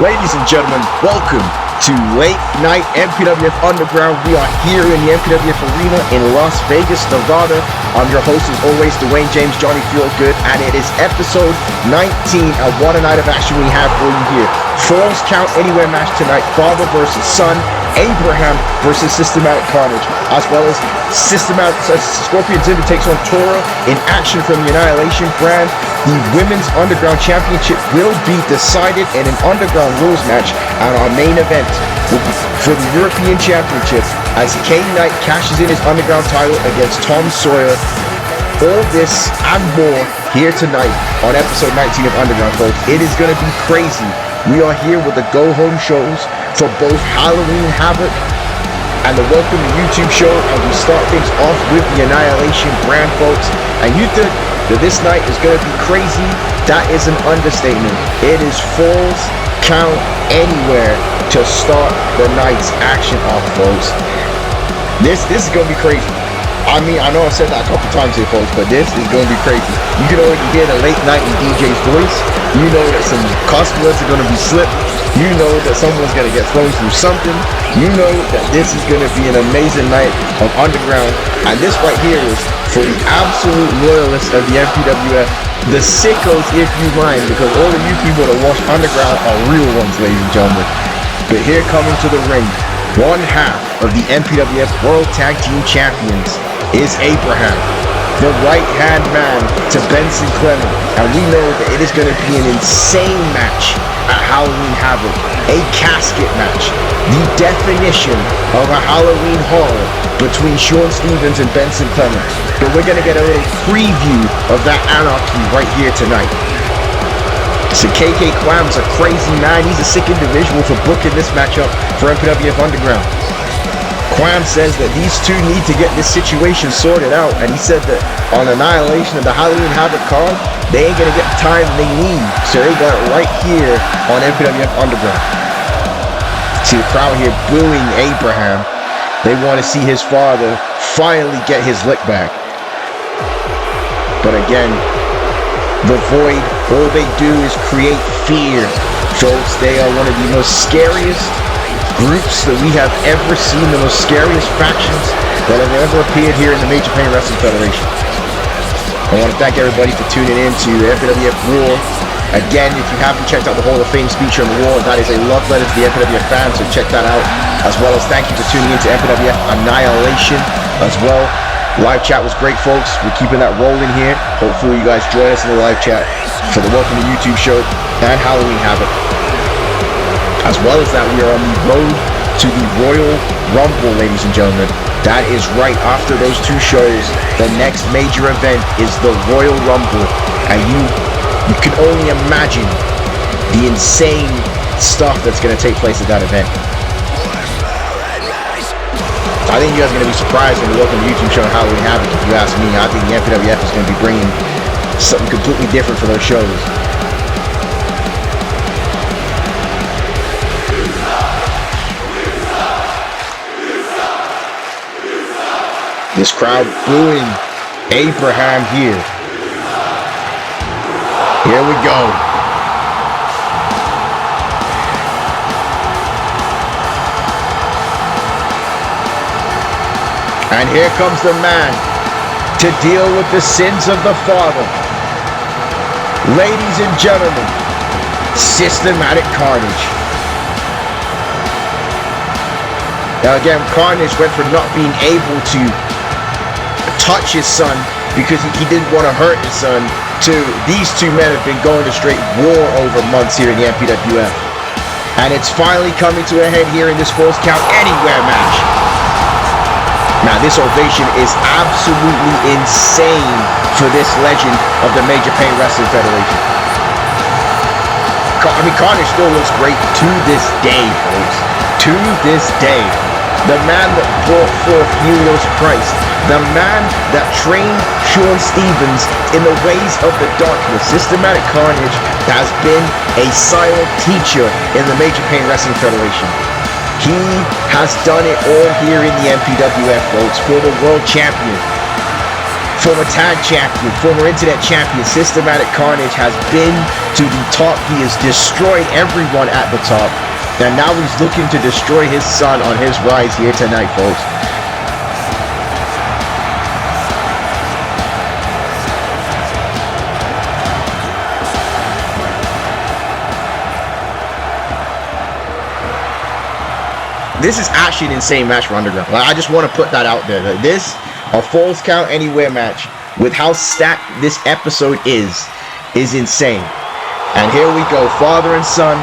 Ladies and gentlemen, welcome to Late Night MPWF Underground. We are here in the MPWF Arena in Las Vegas, Nevada. I'm your host as always, Dwayne James, Johnny Feelgood, and it is episode 19. And what a night of action we have for you here. Falls Count Anywhere match tonight, father versus son, Abraham versus Systematic Carnage, as well as Scorpion Zynda takes on Tora in action from the Annihilation brand. The Women's Underground Championship will be decided in an Underground rules match, and our main event will be for the European Championship as Cane Nite cashes in his Underground title against Tom Sawyer. All this and more here tonight on episode 19 of Underground, folks. It is going to be crazy. We are here with the go-home shows for both Halloween Havoc and the Welcome to YouTube show, and we start things off with the Annihilation brand, folks. And you think that this night is going to be crazy? That is an understatement. It is Falls Count Anywhere to start the night's action off, folks. This is going to be crazy. I mean, I know I've said that a couple times here, folks, but this is going to be crazy. You can already hear the late night in DJ's voice. You know that some cosplayers are going to be slipped. You know that someone's going to get thrown through something. You know that this is going to be an amazing night of Underground. And this right here is for the absolute loyalists of the MPWF, the sickos if you mind, because all of you people that watch Underground are real ones, ladies and gentlemen. But here coming to the ring, one half of the MPWF World Tag Team Champions is Abraham, the right-hand man to Benson Clement, and we know that it is going to be an insane match at Halloween Havoc, a casket match, the definition of a Halloween horror between Sean Stevens and Benson Clement. But we're going to get a little preview of that anarchy right here tonight. So KK Quam's a crazy man. He's a sick individual for booking this matchup for MPWF Underground. Quam says that these two need to get this situation sorted out, and he said that on Annihilation of the Halloween Havoc card, they ain't gonna get the time they need, so they got it right here on MPWF Underground. See the crowd here booing Abraham. They want to see his father finally get his lick back. But again, the Void, all they do is create fear. Folks, they are one of the most scariest groups that we have ever seen, the most scariest factions that have ever appeared here in the Major Pain Wrestling Federation. I want to thank everybody for tuning in to MPWF War. Again, if you haven't checked out the Hall of Fame speech on the wall, that is a love letter to the MPWF fans, so check that out. As well as thank you for tuning in to MPWF Annihilation as well. Live chat was great, folks. We're keeping that rolling here. Hopefully you guys join us in the live chat for the Welcome to YouTube show and Halloween Havoc. As well as that, we are on the road to the Royal Rumble, ladies and gentlemen. That is right, after those two shows, the next major event is the Royal Rumble. And you can only imagine the insane stuff that's going to take place at that event. I think you guys are going to be surprised when we welcome the YouTube show and Halloween Havoc, if you ask me. I think the MPWF is going to be bringing something completely different for those shows. This crowd booing Abraham here. Here we go. And here comes the man to deal with the sins of the father. Ladies and gentlemen, Systematic Carnage. Now again, Carnage went from not being able to touch his son because he didn't want to hurt his son, to these two men have been going to straight war over months here in the MPWF. And it's finally coming to a head here in this Falls Count Anywhere match. Now this ovation is absolutely insane for this legend of the Major Pain Wrestling Federation. I mean, Carnage still looks great to this day, folks. To this day. The man that brought forth Helios Christ. The man that trained Sean Stevens in the ways of the darkness. Systematic Carnage has been a silent teacher in the Major Pain Wrestling Federation. He has done it all here in the MPWF, folks, for the world champion. former tag champion, former internet champion, Systematic Carnage has been to the top. He has destroyed everyone at the top. And now he's looking to destroy his son on his rise here tonight, folks. This is actually an insane match for Underground. Like, I just want to put that out there. This, a Falls Count Anywhere match, with how stacked this episode is insane. And here we go, father and son,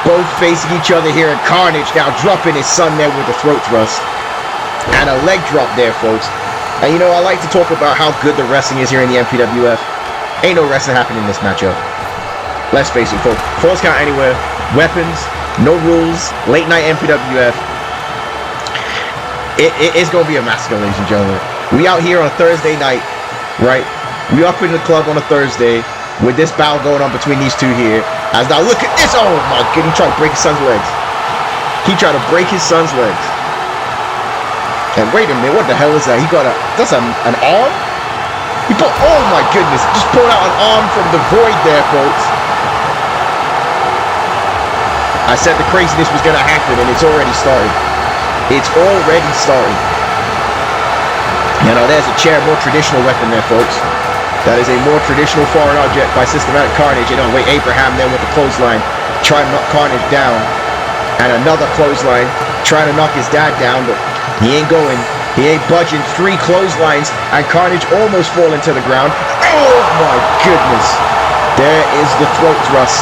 both facing each other here, and Carnage now dropping his son there with the throat thrust. And a leg drop there, folks. And you know, I like to talk about how good the wrestling is here in the MPWF. Ain't no wrestling happening in this matchup. Let's face it, folks. Falls Count Anywhere, weapons, no rules, late night MPWF. It's going to be a massacre, ladies and gentlemen. We out here on a Thursday night, right? We up in the club on a Thursday with this battle going on between these two here. As now, look at this. Oh my goodness, he tried to break his son's legs. He tried to break his son's legs. And wait a minute, what the hell is that? He got that's an arm? He put, oh my goodness, just pulled out an arm from the void there, folks. I said the craziness was going to happen, and it's already started. It's already started. You know, there's a chair, more traditional weapon there, folks. That is a more traditional foreign object by Systematic Carnage. You know, wait, Abraham there with the clothesline, trying to knock Carnage down. And another clothesline, trying to knock his dad down, but he ain't going. He ain't budging. 3 clotheslines, and Carnage almost falling to the ground. Oh my goodness. There is the throat thrust.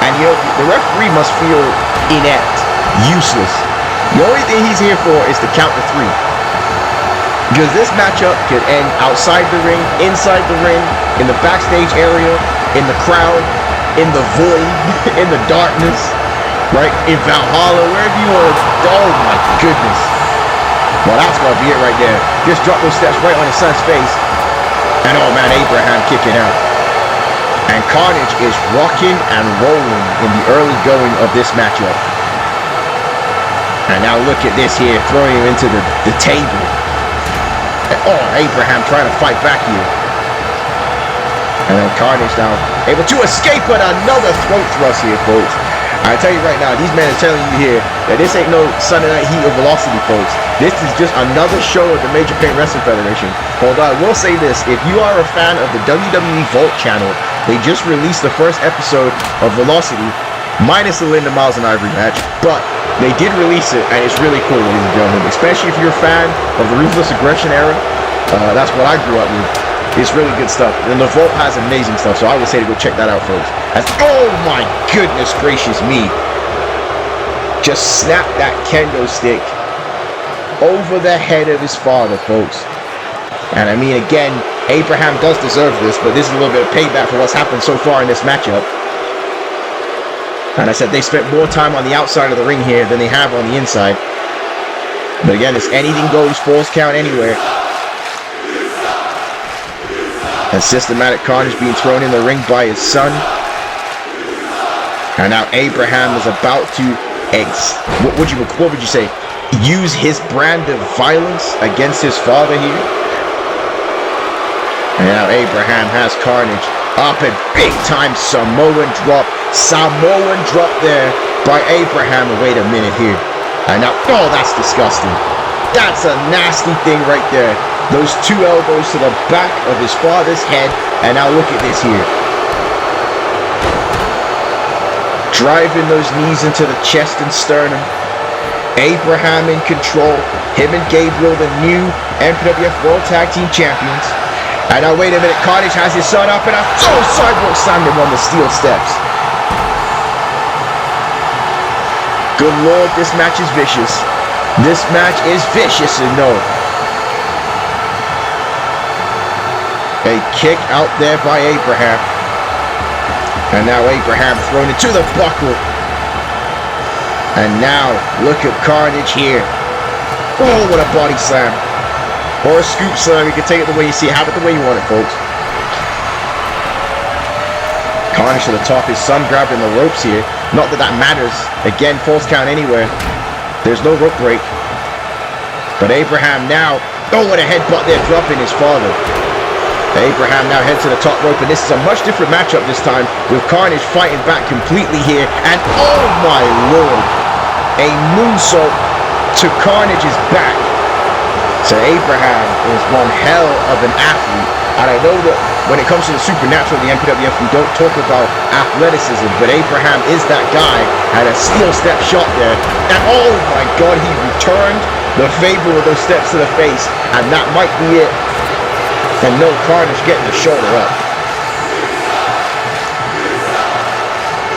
And you know, the referee must feel inept, useless. The only thing he's here for is to count to 3. Because this matchup could end outside the ring, inside the ring, in the backstage area, in the crowd, in the void, in the darkness, right? In Valhalla, wherever you want to. Oh my goodness. Well, that's going to be it right there. Just drop those steps right on his son's face. And oh man, Abraham kicking out. And Carnage is rocking and rolling in the early going of this matchup. And now look at this here, throwing him into the table. And, oh, Abraham trying to fight back here. And then Carnage now able to escape, but another throat thrust here, folks. I tell you right now, these men are telling you here that this ain't no Sunday Night Heat or Velocity, folks. This is just another show of the Major Pain Wrestling Federation. Although I will say this, if you are a fan of the WWE Vault channel, they just released the first episode of Velocity, minus the Linda Miles and Ivory match, but they did release it, and it's really cool, ladies and gentlemen. Especially if you're a fan of the Ruthless Aggression era. That's what I grew up with. It's really good stuff. And the Vault has amazing stuff, so I would say to go check that out, folks. Oh my goodness gracious me. Just snap that kendo stick over the head of his father, folks. And I mean, again, Abraham does deserve this, but this is a little bit of payback for what's happened so far in this matchup. And I said they spent more time on the outside of the ring here than they have on the inside. But again, it's anything goes, Falls Count Anywhere. And Systematic Carnage being thrown in the ring by his son. And now Abraham is about to what would you say? Use his brand of violence against his father here. And now Abraham has Carnage up and big time Samoan drop. Samoan drop there by Abraham. And wait a minute here. And now, oh, that's disgusting. That's a nasty thing right there. Those 2 elbows to the back of his father's head. And now look at this here. Driving those knees into the chest and sternum. Abraham in control. Him and Gabriel, the new MPWF World Tag Team Champions. And now wait a minute. Carnage has his son up and a sidewalk slammed him on the steel steps. Good Lord, this match is vicious. This match is vicious, and no. A kick out there by Abraham. And now Abraham thrown into the buckle. And now, look at Carnage here. Oh, what a body slam. Or a scoop slam. You can take it the way you see it. Have it the way you want it, folks. Carnage to the top. His son grabbing the ropes here. Not that that matters. Again, Falls Count Anywhere. There's no rope break. But Abraham now Oh, what a headbutt there, dropping his father. Abraham now heads to the top rope, and this is a much different matchup this time, with Carnage fighting back completely here. And oh my lord, a moonsault to Carnage's back. So Abraham is one hell of an athlete. And I know that when it comes to the supernatural in the MPWF, we don't talk about athleticism, but Abraham is that guy. Had a steel step shot there. And oh my god, he returned the favor with those steps to the face. And that might be it. And no, Carnage getting the shoulder up.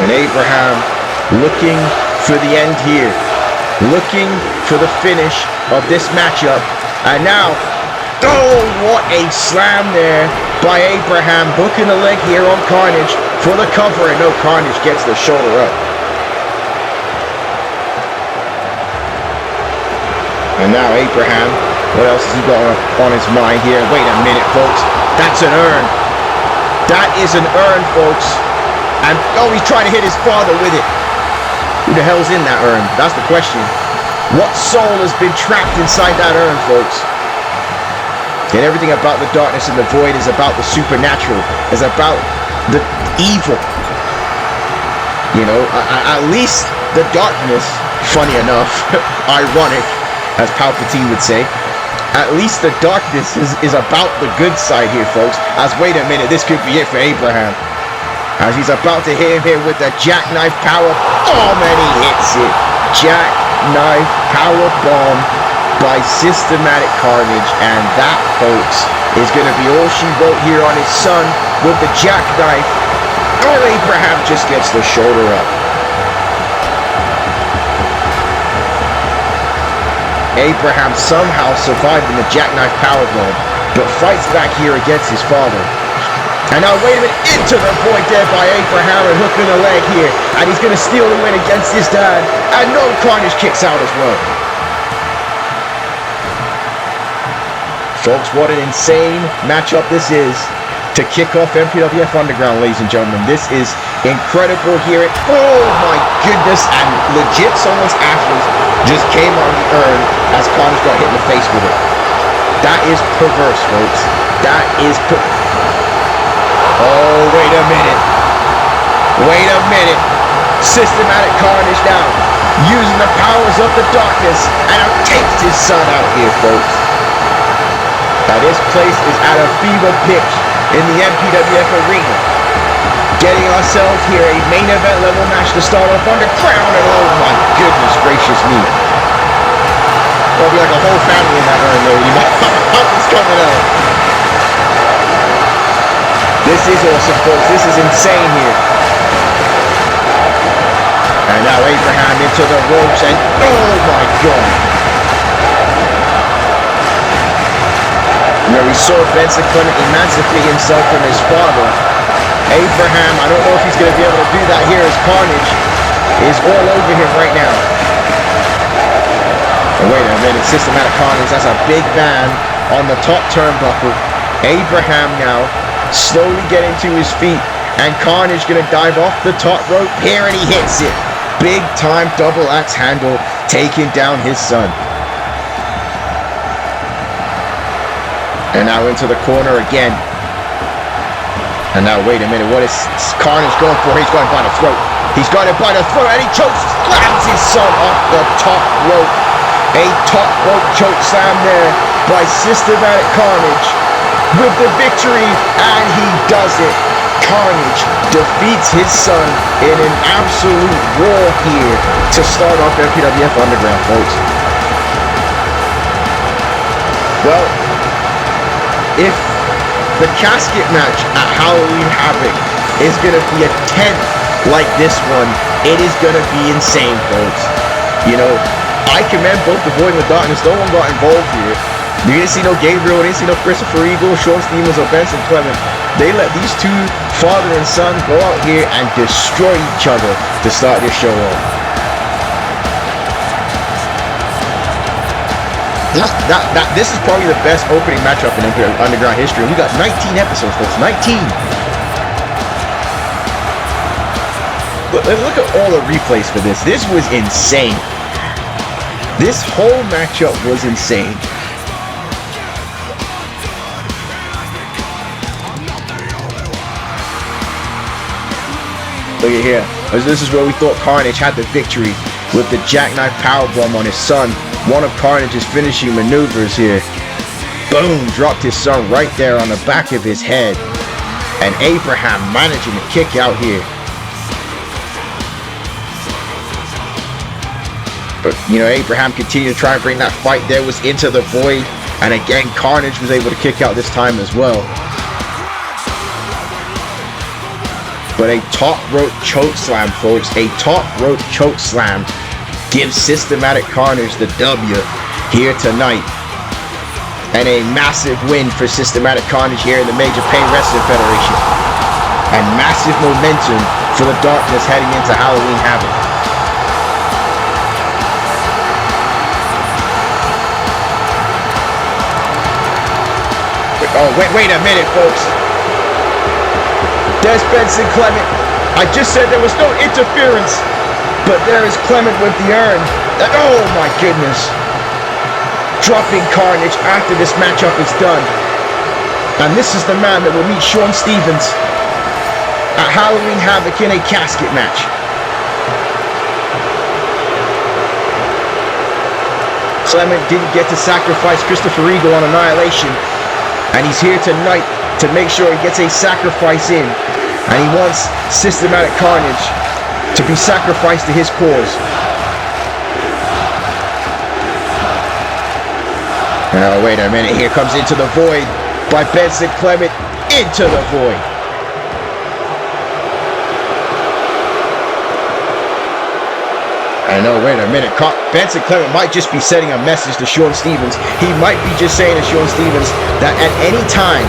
And Abraham looking for the end here. Looking for the finish of this matchup. And now, oh, what a slam there by Abraham. Hooking the leg here on Carnage for the cover. And no, Carnage gets the shoulder up. And now Abraham, what else has he got on his mind here? Wait a minute, folks. That's an urn. That is an urn, folks. And oh, he's trying to hit his father with it. Who the hell's in that urn? That's the question. What soul has been trapped inside that urn, folks? And everything about the darkness and the void is about the supernatural. Is about the evil. You know, at least the darkness, funny enough, ironic, as Palpatine would say. At least the darkness is about the good side here, folks. As wait a minute, this could be it for Abraham. As he's about to hit him here with the jackknife power. Oh man, he hits it. Jackknife power bomb by Systematic Carnage. And that, folks, is going to be all she wrote here on his son with the jackknife. Oh, Abraham just gets the shoulder up. Abraham somehow surviving the jackknife powerbomb, but fights back here against his father. And now wait a minute, into the point there by Abraham and hooking the leg here. And he's going to steal the win against his dad. And no, Carnage kicks out as well. Folks, what an insane matchup this is to kick off MPWF Underground, ladies and gentlemen. This is incredible here. Oh my goodness, and legit someone's ashes just came on the urn as Carnage got hit in the face with it. That is perverse, folks. That is oh, wait a minute. Wait a minute. Systematic Carnage now, using the powers of the darkness, and takes his son out here, folks. Now this place is at a fever pitch in the MPWF arena. Getting ourselves here a main event level match to start off Underground, and oh my goodness gracious me. There'll be like a whole family in that urn though, you know. It's coming out. This is awesome, folks. This is insane here. And now Abraham into the ropes, and oh my god. Where we saw Benson Clement emancipate himself from his father. Abraham, I don't know if he's going to be able to do that here as Carnage is all over him right now. Oh, wait a minute, Systematic Carnage, that's a big man on the top turnbuckle. Abraham now slowly getting to his feet, and Carnage going to dive off the top rope here, and he hits it. Big time double axe handle, taking down his son. And now into the corner again. And now, wait a minute, what is Carnage going for? He's going by the throat. He's got it by the throat, and he chokes, slams his son off the top rope. A top rope choke slam there by Systematic Carnage with the victory, and he does it. Carnage defeats his son in an absolute war here to start off MPWF Underground, folks. Well, if the casket match at Halloween Havoc is going to be a 10th like this one, it is going to be insane, folks. You know, I commend both the Void and the Darkness. No one got involved here. You didn't see no Gabriel, you didn't see no Christopher Eagle, Sean Stevens, or Benson Clement. They let these two, father and son, go out here and destroy each other to start this show off. This is probably the best opening matchup in Underground history. We got 19 episodes, folks. 19. Look at all the replays for this. This was insane. This whole matchup was insane. Look at here. This is where we thought Carnage had the victory with the jackknife powerbomb on his son. One of Carnage's finishing maneuvers here. Boom, dropped his son right there on the back of his head. And Abraham managing to kick out here. But, you know, Abraham continued to try and bring that fight there, was into the void. And again, Carnage was able to kick out this time as well. But a top rope choke slam, folks. A top rope choke slam gives Systematic Carnage the W here tonight. And a massive win for Systematic Carnage here in the Major Pain Wrestling Federation. And massive momentum for the Darkness heading into Halloween Havoc. Oh, wait a minute, folks. There's Benson Clement. I just said there was no interference, but there is Clement with the urn. And oh my goodness. Dropping Carnage after this matchup is done. And this is the man that will meet Sean Stevens at Halloween Havoc in a casket match. Clement didn't get to sacrifice Christopher Regal on Annihilation. And he's here tonight to make sure he gets a sacrifice in. And he wants Systematic Carnage to be sacrificed to his cause. Now, wait a minute. Here comes Into the Void by Benson Clement. Into the Void. I know, wait a minute. Benson Clement might just be sending a message to Sean Stevens. He might be just saying to Sean Stevens that at any time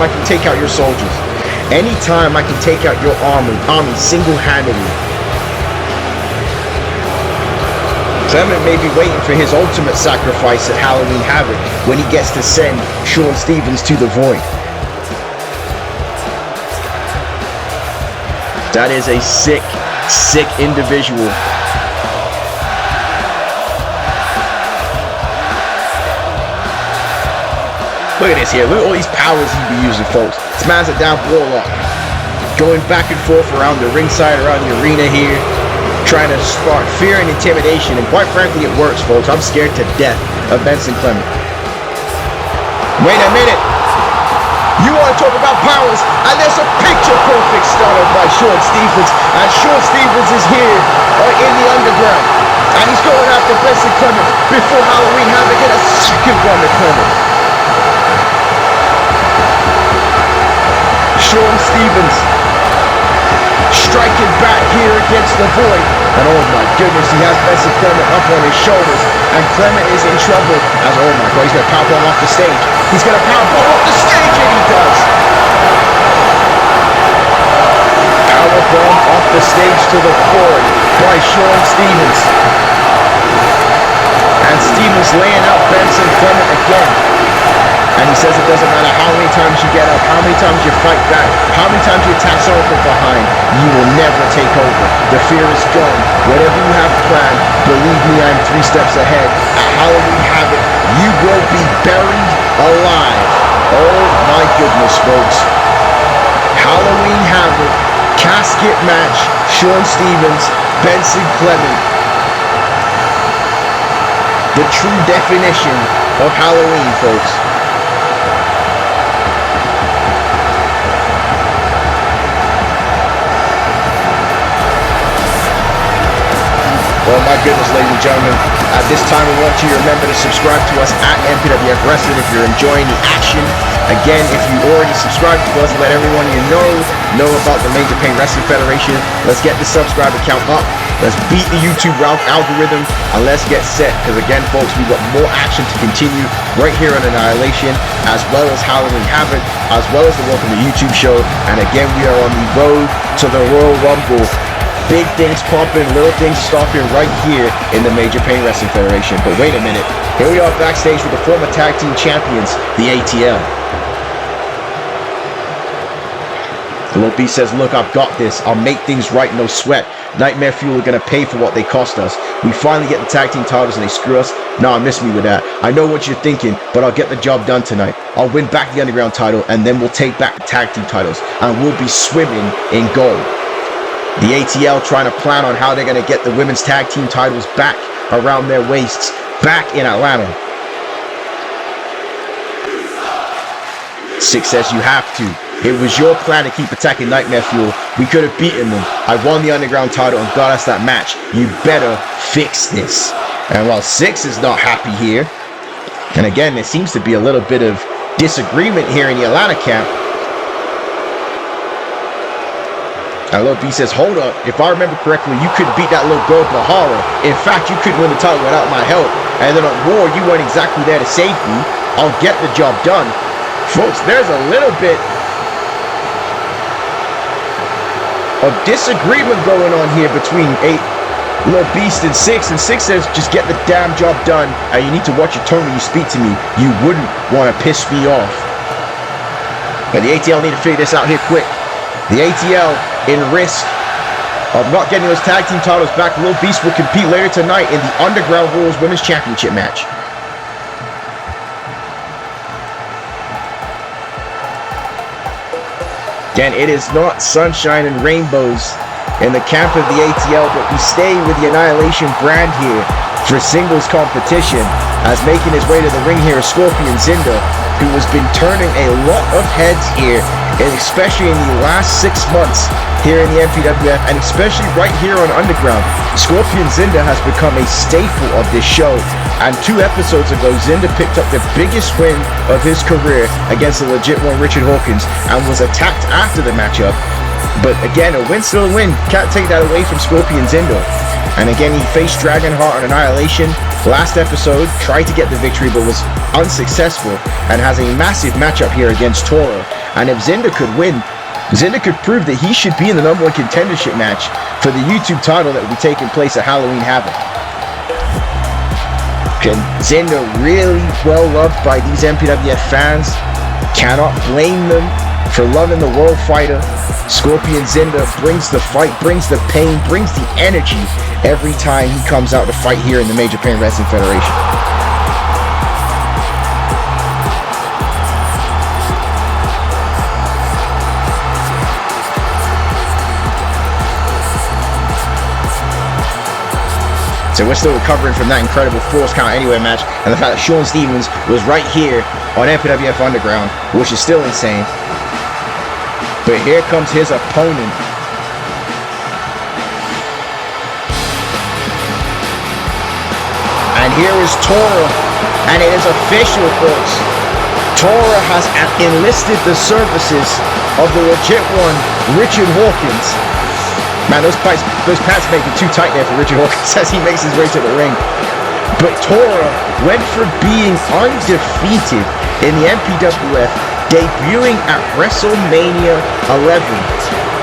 I can take out your soldiers. Anytime I can take out your army single-handedly. Clement may be waiting for his ultimate sacrifice at Halloween Havoc when he gets to send Sean Stevens to the void. That is a sick individual. Look at this here. Look at all these powers he be using, folks. This man's a damn warlock. Going back and forth around the ringside, around the arena here. Trying to spark fear and intimidation. And quite frankly, it works, folks. I'm scared to death of Benson Clement. Wait a minute. You want to talk about powers? And there's a picture-perfect starter by Sean Stevens. And Sean Stevens is here in the Underground. And he's going after Benson Clement before Halloween Havoc in a second run to Clement. Sean Stevens striking back here against the void. And oh my goodness, he has Benson Clement up on his shoulders. And Clement is in trouble as, oh my god, he's going to powerbomb off the stage. He's going to powerbomb off the stage, and he does. Powerbomb off the stage to the floor by Sean Stevens. And Stevens laying out Benson Clement again. And he says it doesn't matter how many times you get up, how many times you fight back, how many times you attack someone from behind, you will never take over. The fear is gone. Whatever you have planned, believe me, I'm 3 steps ahead. At Halloween Havoc, you will be buried alive. Oh my goodness, folks. Halloween Havoc, casket match, Sean Stevens, Benson Clement. The true definition of Halloween, folks. Oh my goodness, ladies and gentlemen. At this time, we want you to remember to subscribe to us at MPWF Wrestling if you're enjoying the action. Again, if you already subscribed to us, let everyone you know about the Major Pain Wrestling Federation. Let's get the subscriber count up. Let's beat the YouTube algorithm, and let's get set. Because again, folks, we've got more action to continue right here on Annihilation, as well as Halloween Havoc, as well as the Welcome to YouTube show. And again, we are on the road to the Royal Rumble. Big things popping, little things stopping right here in the Major Pain Wrestling Federation. But wait a minute. Here we are backstage with the former tag team champions, the ATL. Lil B says, look, I've got this. I'll make things right, no sweat. Nightmare Fuel are going to pay for what they cost us. We finally get the tag team titles and they screw us. Nah, miss me with that. I know what you're thinking, but I'll get the job done tonight. I'll win back the Underground title, and then we'll take back the tag team titles, and we'll be swimming in gold. The ATL trying to plan on how they're going to get the women's tag team titles back around their waists, back in Atlanta. Six says you have to. It was your plan to keep attacking Nightmare Fuel. We could have beaten them. I won the Underground title and got us that match. You better fix this. And while Six is not happy here, and again, there seems to be a little bit of disagreement here in the Atlanta camp. And Lil B says, hold up, if I remember correctly, you couldn't beat that little girl Bahara. In fact, you couldn't win the title without my help. And then at War, you weren't exactly there to save me. I'll get the job done. Folks, there's a little bit of disagreement going on here between Lil Beast and Six says, just get the damn job done. And you need to watch your tone when you speak to me. You wouldn't want to piss me off. But the ATL need to figure this out here quick. The ATL in risk of not getting those tag team titles back. Lil Beast will compete later tonight in the Underground Rules Women's Championship match. Again, it is not sunshine and rainbows in the camp of the ATL, but we stay with the Annihilation brand here for singles competition, as making his way to the ring here is Scorpion Zynda, who has been turning a lot of heads here, and especially in the last 6 months here in the MPWF, and especially right here on Underground. Scorpion Zynda has become a staple of this show, and 2 episodes ago, Zynda picked up the biggest win of his career against the legit one, Richard Hawkins, and was attacked after the matchup. But again, a win's still a win. Can't take that away from Scorpion Zynda. And again, he faced Dragonheart on Annihilation last episode, tried to get the victory but was unsuccessful, and has a massive matchup here against Tora. And if Zynda could win, Zynda could prove that he should be in the #1 contendership match for the YouTube title that will be taking place at Halloween Havoc. And Zynda really well loved by these MPWF fans. Cannot blame them for loving the World Fighter. Scorpion Zynda brings the fight, brings the pain, brings the energy every time he comes out to fight here in the Major Pain Wrestling Federation. So we're still recovering from that incredible Force Count Anywhere match, and the fact that Sean Stevens was right here on MPWF Underground, which is still insane. But here comes his opponent. And here is Tora, and it is official, folks. Tora has enlisted the services of the legit one, Richard Hawkins. Man, those pants make it too tight there for Richard Hawkins as he makes his way to the ring. But Tora went for being undefeated in the MPWF, debuting at WrestleMania 11,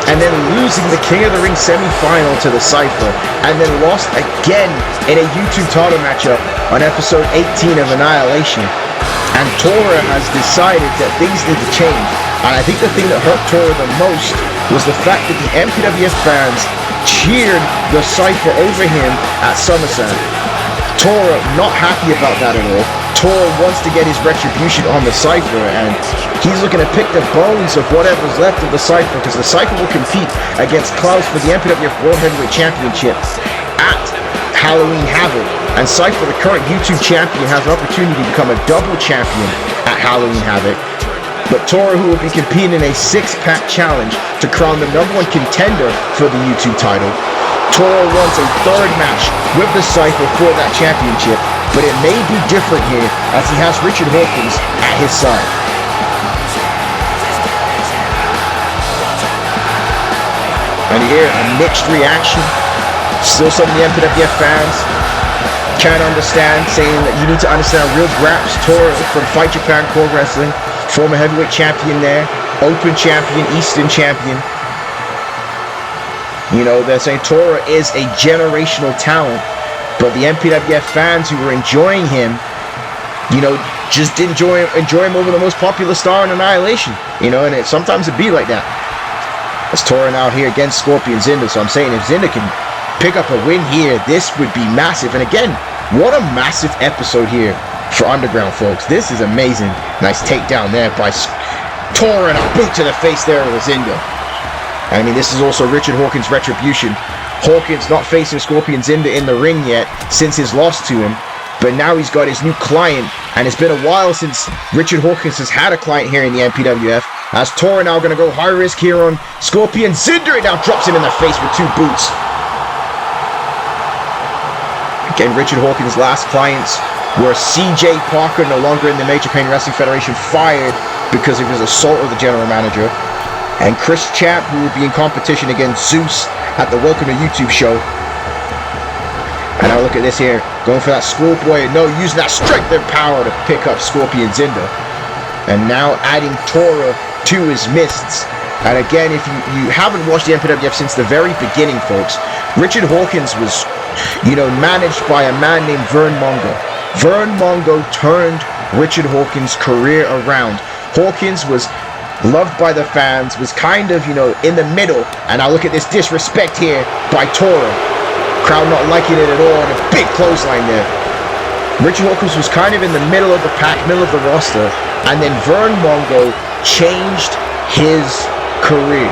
and then losing the King of the Ring semi-final to the Cypher, and then lost again in a YouTube title matchup on episode 18 of Annihilation. And Tora has decided that things need to change. And I think the thing that hurt Tora the most was the fact that the MPWF fans cheered the Cypher over him at SummerSlam. Tora not happy about that at all. Tora wants to get his retribution on the Cypher, and he's looking to pick the bones of whatever's left of the Cypher, because the Cypher will compete against Klaus for the MPWF World Heavyweight Championship at Halloween Havoc. And Cypher, the current YouTube champion, has an opportunity to become a double champion at Halloween Havoc. But Tora, who will be competing in a 6-pack challenge to crown the #1 contender for the YouTube title. Tora wants a 3rd match with the Cypher for that championship, but it may be different here as he has Richard Hawkins at his side. And here, a mixed reaction. Still some of the MPWF fans can't understand, saying that you need to understand real graps. Tora from Fight Japan Core Wrestling, former heavyweight champion there, open champion, Eastern champion. You know, they're saying Tora is a generational talent, but the MPWF fans who were enjoying him, you know, just didn't enjoy him over the most popular star in Annihilation. You know, and sometimes it be like that. It's Tora now here against Scorpion Zynda, so I'm saying if Zynda can pick up a win here, this would be massive. And again, what a massive episode here for Underground, folks. This is amazing. Nice takedown there by Tora, and a boot to the face there with Zynda. I mean, this is also Richard Hawkins' retribution. Hawkins not facing Scorpion Zynda in the ring yet since his loss to him, but now he's got his new client, and it's been a while since Richard Hawkins has had a client here in the MPWF, as Tora now going to go high risk here on Scorpion Zynda. It now drops him in the face with 2 boots. Again, Richard Hawkins' last clients were CJ Parker, no longer in the Major Pain Wrestling Federation, fired because of his assault of the general manager, and Chris Champ, who will be in competition against Zeus at the Welcome to YouTube show. And now look at this here, going for that schoolboy, no, using that strength and power to pick up Scorpion Zynda. And now adding Tora to his mists. And again, if you haven't watched the MPWF since the very beginning, folks, Richard Hawkins was, managed by a man named Vern Mongo. Vern Mongo turned Richard Hawkins' career around. Hawkins was loved by the fans, was kind of, in the middle. And now look at this disrespect here by Tora. Crowd not liking it at all, and a big clothesline there. Richard Hawkins was kind of in the middle of the pack, middle of the roster, and then Vern Mongo changed his career.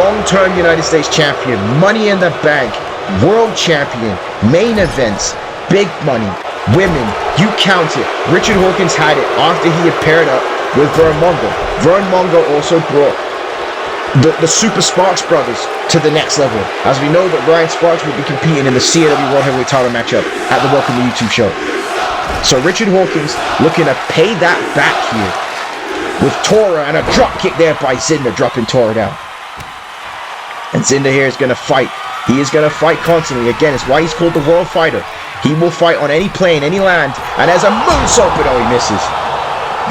Long-term United States champion, Money in the Bank, world champion, main events, big money, women, you count it. Richard Hawkins had it after he had paired up with Vern Mongo. Vern Mongo also brought the Super Sparks brothers to the next level, as we know that Ryan Sparks will be competing in the CAW World Heavyweight title matchup at the Welcome to YouTube show. So Richard Hawkins looking to pay that back here with Tora, and a drop kick there by Zynda, dropping Tora down. And Zynda here is going to fight. He is going to fight constantly. Again, it's why he's called the World Fighter. He will fight on any plane, any land, and as a moonsault, but oh, he misses.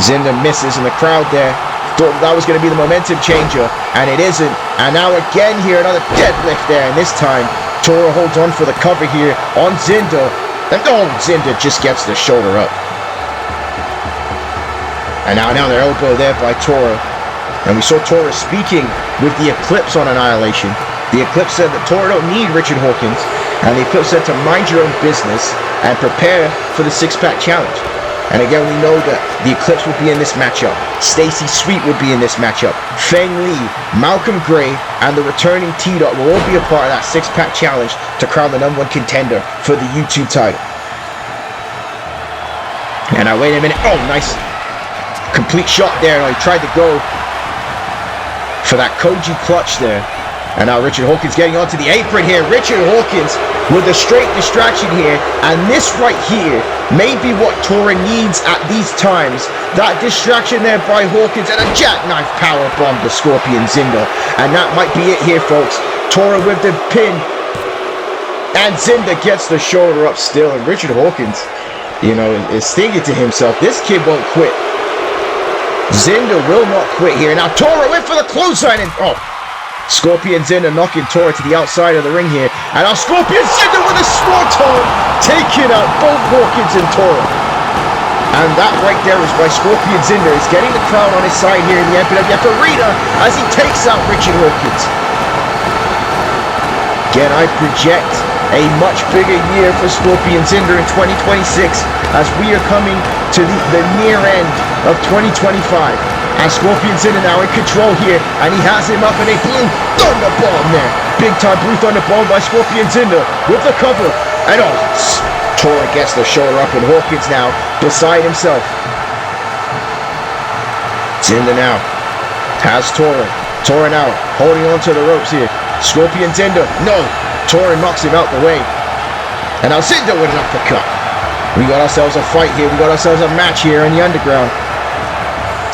Zynda misses, and the crowd there thought that was going to be the momentum changer, and it isn't. And now again here, another deadlift there, and this time Tora holds on for the cover here on Zynda, and oh, Zynda just gets the shoulder up. And now their elbow there by Tora, and we saw Tora speaking with the Eclipse on Annihilation. The Eclipse said that Tora don't need Richard Hawkins, and the Eclipse said to mind your own business and prepare for the six-pack challenge. And again, we know that the Eclipse will be in this matchup. Stacy Sweet will be in this matchup. Feng Lee, Malcolm Gray, and the returning T-Dot will all be a part of that six-pack challenge to crown the #1 contender for the YouTube title. And now, wait a minute. Oh, nice. Complete shot there. He tried to go for that Koji clutch there. And now Richard Hawkins getting onto the apron here. Richard Hawkins with a straight distraction here. And this right here may be what Tora needs at these times. That distraction there by Hawkins, and a jackknife powerbomb to Scorpion Zynda. And that might be it here, folks. Tora with the pin. And Zynda gets the shoulder up still. And Richard Hawkins, is thinking to himself, this kid won't quit. Zynda will not quit here. Now Tora went for the clothesline, and Scorpion Zynda knocking Tora to the outside of the ring here. And now Scorpion Zynda with a swanton, taking out both Hawkins and Tora. And that right there is why Scorpion Zynda is getting the crowd on his side here in the MPWF Arena as he takes out Richard Hawkins. Again, I project a much bigger year for Scorpion Zynda in 2026 as we are coming to the near end of 2025. And Scorpion Zynda now in control here, and he has him up in a blue thunder bomb there. Big time blue thunder bomb by Scorpion Zynda with the cover. And Tora gets the shoulder up, and Hawkins now beside himself. Zynda now has Tora. Tora now holding on to the ropes here. Scorpion Zynda, no. Tora knocks him out the way. And now Zynda with an uppercut. We got ourselves a fight here. We got ourselves a match here in the Underground.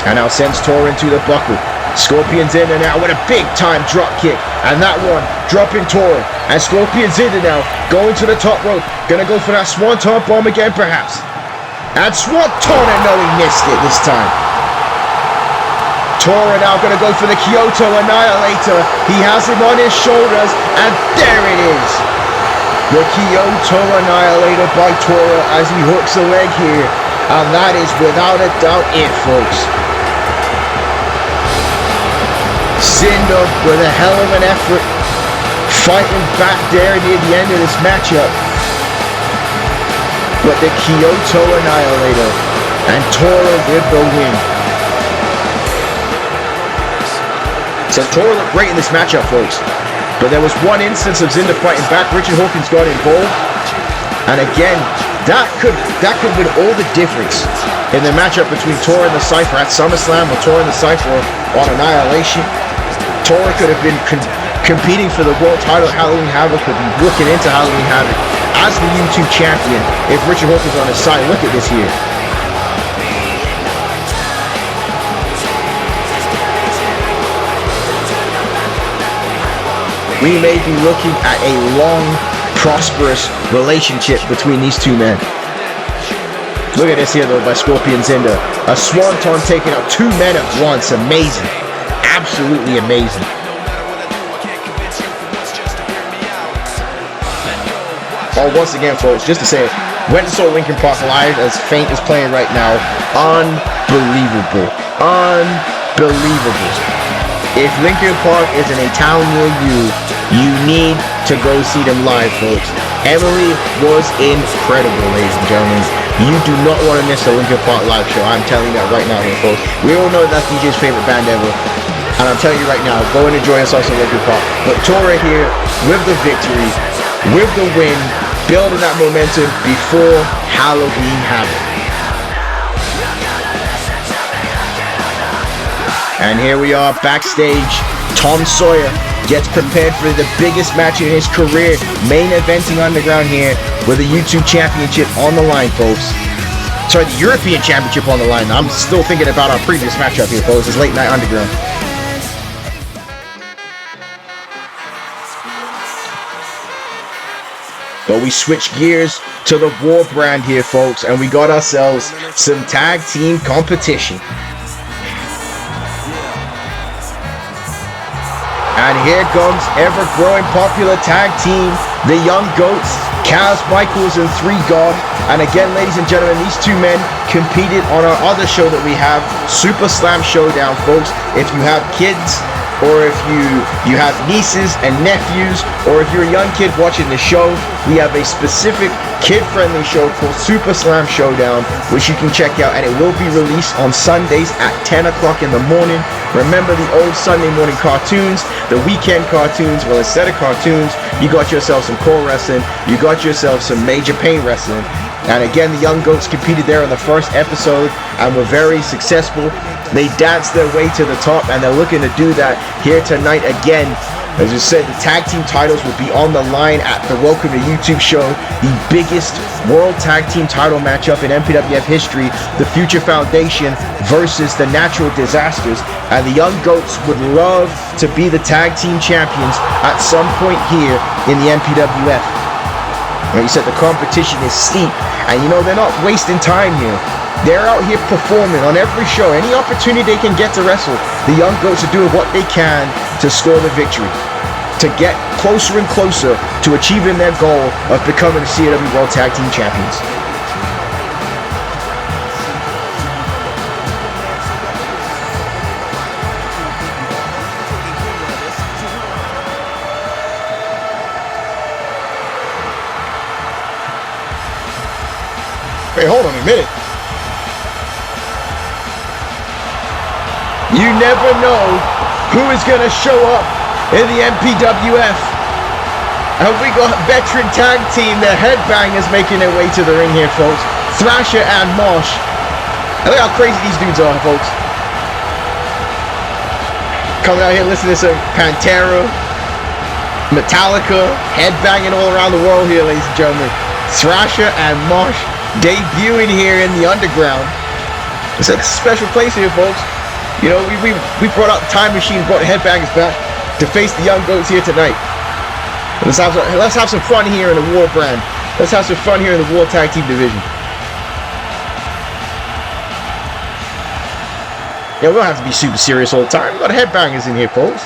And now sends Tora into the buckle. Scorpion Zynda now with a big time drop kick. And that one dropping Tora. And Scorpion Zynda now going to the top rope. Gonna go for that swanton bomb again perhaps. And swanton, and no, he missed it this time. Tora now gonna go for the Kyoto Annihilator. He has him on his shoulders. And there it is. The Kyoto Annihilator by Tora as he hooks a leg here. And that is without a doubt it, folks. Zynda with a hell of an effort, fighting back there near the end of this matchup. But the Kyoto Annihilator and Tora with the win. So Tora looked great in this matchup, folks. But there was one instance of Zynda fighting back. Richard Hawkins got involved. And again, that could have been all the difference in the matchup between Tora and the Cypher at SummerSlam, or Tora and the Cypher on Annihilation. Tora could have been competing for the world title. Halloween Havoc could be looking into Halloween Havoc as the YouTube champion if Richard Hawkins on his side. Look at this here. We may be looking at a long, prosperous relationship between these two men. Look at this here though by Scorpion Zynda. A swanton taking out two men at once. Amazing. Absolutely amazing. Oh, once again, folks, just to say it, went and saw Linkin Park live as Faint is playing right now. Unbelievable. Unbelievable. If Linkin Park is in a town near you, you need to go see them live, folks. Emily was incredible, ladies and gentlemen. You do not want to miss the Linkin Park live show. I'm telling you that right now here, folks. We all know that's DJ's favorite band ever. And I'm telling you right now, go and enjoy yourself some Linkin Park. But Tora here with the victory, with the win, building that momentum before Halloween Havoc. And here we are backstage. Tom Sawyer gets prepared for the biggest match in his career. Main Eventing Underground here with the YouTube Championship on the line, folks. Sorry, the European Championship on the line. I'm still thinking about our previous matchup here, folks. It's Late Night Underground. But we switch gears to the War brand here, folks, and we got ourselves some tag team competition. And here comes ever-growing popular tag team, the Young Goats, Kaz Michaels and 3 God. And again, ladies and gentlemen, these two men competed on our other show that we have, Super Slam Showdown, folks. If you have kids, or if you have nieces and nephews, or if you're a young kid watching the show, we have a specific kid-friendly show called Super Slam Showdown, which you can check out, and it will be released on Sundays at 10 o'clock in the morning. Remember the old Sunday morning cartoons, the weekend cartoons? Well, instead of cartoons, you got yourself some core wrestling, you got yourself some Major Pain wrestling. And again, the Young Goats competed there in the first episode and were very successful. They danced their way to the top, and they're looking to do that here tonight again. As I said, the tag team titles will be on the line at the Welcome to YouTube show, the biggest world tag team title matchup in MPWF history, the Future Foundation versus the Natural Disasters. And the Young Goats would love to be the tag team champions at some point here in the MPWF. Like you said, the competition is steep, and you know, they're not wasting time here. They're out here performing on every show. Any opportunity they can get to wrestle, the Young Goats are doing what they can to score the victory, to get closer and closer to achieving their goal of becoming the CAW World Tag Team Champions. Hey, hold on a minute. You never know who is going to show up in the MPWF. And we got veteran tag team, the Headbangers, making their way to the ring here, folks. Thrasher and Mosh. And look how crazy these dudes are, folks. Coming out here listening to some Pantera, Metallica, headbanging all around the world here, ladies and gentlemen. Thrasher and Mosh debuting here in the Underground. It's a special place here, folks. You know, we brought out the Time Machine, brought the Headbangers back to face the Young Goats here tonight. Let's have some fun here in the War brand. Let's have some fun here in the War Tag Team division. Yeah, we don't have to be super serious all the time. We got Headbangers in here, folks.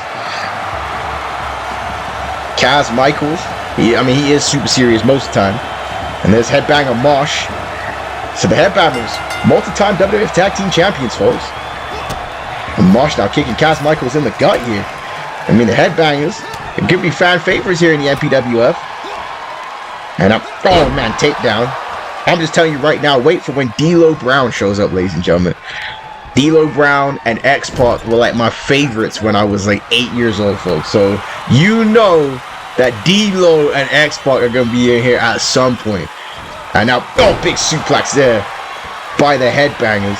Kaz Michaels. He is super serious most of the time. And there's Headbanger Mosh. So the Headbangers, multi-time WWF Tag Team Champions, folks. And Mosh now kicking Kaz Michaels in the gut here. I mean, the Headbangers, it could be fan favorites here in the MPWF. And oh man, takedown. I'm just telling you right now, wait for when D'Lo Brown shows up, ladies and gentlemen. D'Lo Brown and X-Pac were like my favorites when I was like 8 years old, folks. So you know that D'Lo and X-Pac are going to be in here at some point. And now, oh, big suplex there by the Headbangers.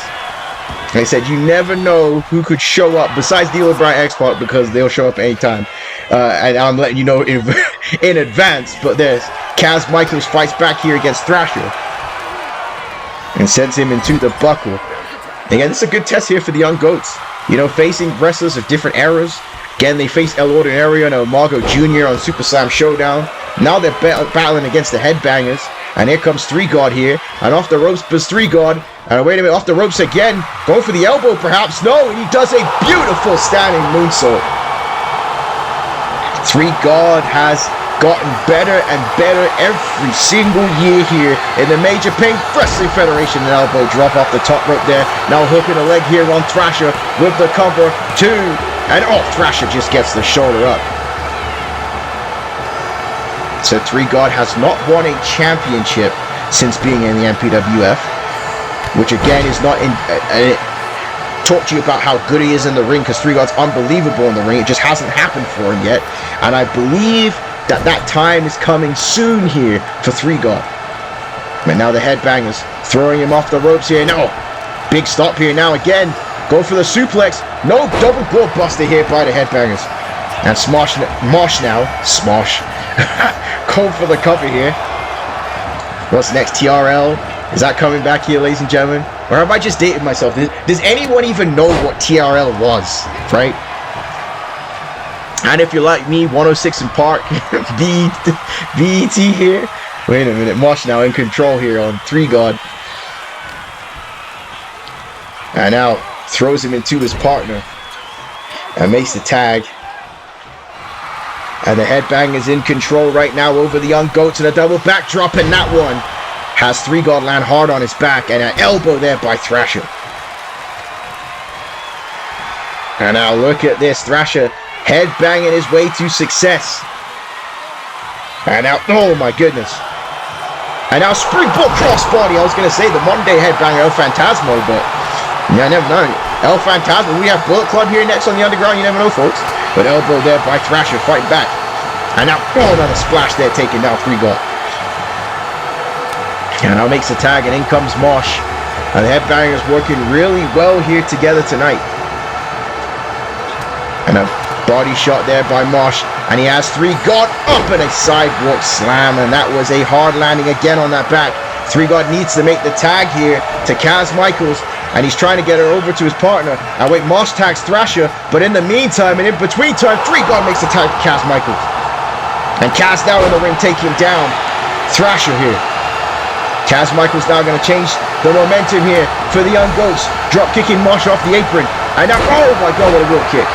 Like I said, you never know who could show up besides D'Lo Brown and X-Pac, because they'll show up anytime. And I'm letting you know in advance. But there's Kaz Michaels fights back here against Thrasher and sends him into the buckle. Again, this is a good test here for the Young Goats. You know, facing wrestlers of different eras. Again, they faced El Ordinario and El Mago Jr. on Super Slam Showdown. Now they're battling against the Headbangers. And here comes Three God here. And off the ropes is Three God. And wait a minute, off the ropes again. Going for the elbow perhaps. No, and he does a beautiful standing moonsault. Three God has gotten better and better every single year here in the Major Pain Wrestling Federation. An elbow drop off the top rope there. Now hooking a leg here on Thrasher with the cover. 2. And oh, Thrasher just gets the shoulder up. So Three God has not won a championship since being in the MPWF, which again is not in. Talk to you about how good he is in the ring, because Three God's unbelievable in the ring. It just hasn't happened for him yet, and I believe that time is coming soon here for Three God. And now the Headbangers throwing him off the ropes here. No, big stop here now again. Go for the suplex. No, double glove buster here by the Headbangers. And Smosh now. Smosh. Going for the cover here. What's next? TRL. Is that coming back here, ladies and gentlemen? Or have I just dated myself? Does anyone even know what TRL was? Right? And if you're like me, 106 in Park, BET here. Wait a minute. Mosh now in control here on Three God. And now throws him into his partner. And makes the tag. And the Headbangers in control right now over the Young Goats, and a double backdrop, and that one has Three God land hard on his back, and an elbow there by Thrasher. And now look at this, Thrasher headbanging his way to success. And now, oh my goodness. And now springboard crossbody. I was going to say the modern day headbanger El Phantasmo, but yeah, I never know. El Phantasmo, we have Bullet Club here next on the Underground, you never know, folks. But elbow there by Thrasher, fighting back. And now, oh, another splash there, taking down Three God. And now makes the tag, and in comes Mosh. And the Headbangers working really well here together tonight. And a body shot there by Mosh. And he has Three God up in a sidewalk slam. And that was a hard landing again on that back. Three God needs to make the tag here to Kaz Michaels. And he's trying to get her over to his partner. And wait, Mosh tags Thrasher. But in the meantime, and in between time, Three God makes the tag to Kaz Michaels. And Kaz now in the ring, taking down Thrasher here. Kaz Michaels now going to change the momentum here for the Young Goats. Drop kicking Mosh off the apron. And now, oh my God, what a wheel kick.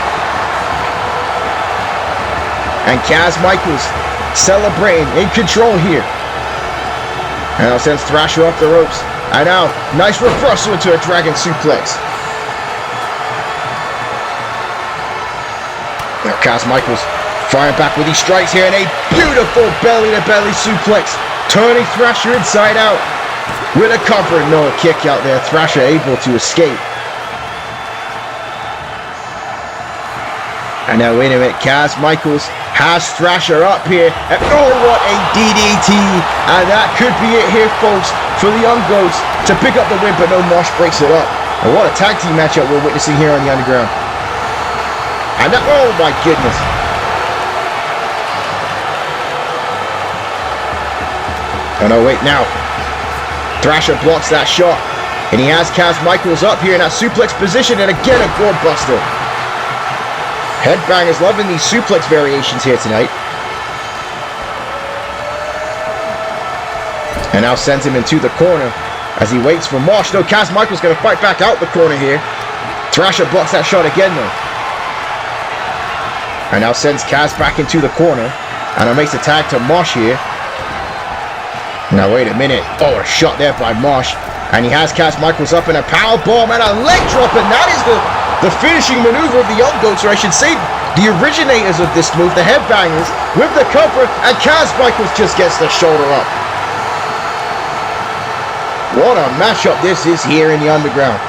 And Kaz Michaels celebrating, in control here. And now sends Thrasher off the ropes. And now, nice reversal into a dragon suplex. Now Kaz Michaels firing back with these strikes here, and a beautiful belly-to-belly suplex, turning Thrasher inside out with a cover. No kick out there. Thrasher able to escape. And now, wait a minute, Kaz Michaels has Thrasher up here, and oh, what a DDT, and that could be it here, folks, for the Young Goats to pick up the win, but no, Mosh breaks it up. And what a tag team matchup we're witnessing here on the Underground. And that, oh my goodness. Oh no, wait, now, Thrasher blocks that shot, and he has Kaz Michaels up here in that suplex position, and again a gourd buster. Headbangers loving these suplex variations here tonight. And now sends him into the corner as he waits for Mosh. No, Kaz Michaels going to fight back out the corner here. Thrasher blocks that shot again though. And now sends Kaz back into the corner. And now makes a tag to Mosh here. Now wait a minute. Oh, a shot there by Mosh. And he has Kaz Michaels up in a powerbomb and a leg drop. And that is the finishing maneuver of the Young Goats, or I should say the originators of this move, the Headbangers, with the cover, and Kaz Michaels just gets the shoulder up. What a matchup this is here in the Underground.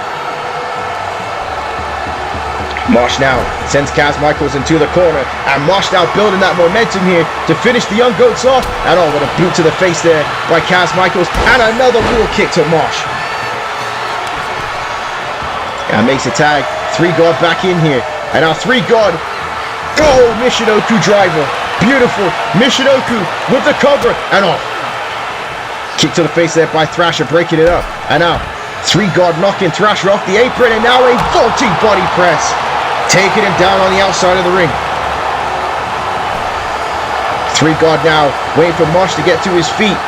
Mosh now sends Kaz Michaels into the corner, and Mosh now building that momentum here to finish the Young Goats off. And with a boot to the face there by Kaz Michaels, and another wheel kick to Mosh. And makes a tag. 3-God back in here, and now 3-God. Oh, Michinoku driver. Beautiful. Michinoku with the cover, and off. Kick to the face there by Thrasher, breaking it up. And now 3-God knocking Thrasher off the apron, and now a vaulting body press, taking him down on the outside of the ring. 3-God now waiting for Mosh to get to his feet.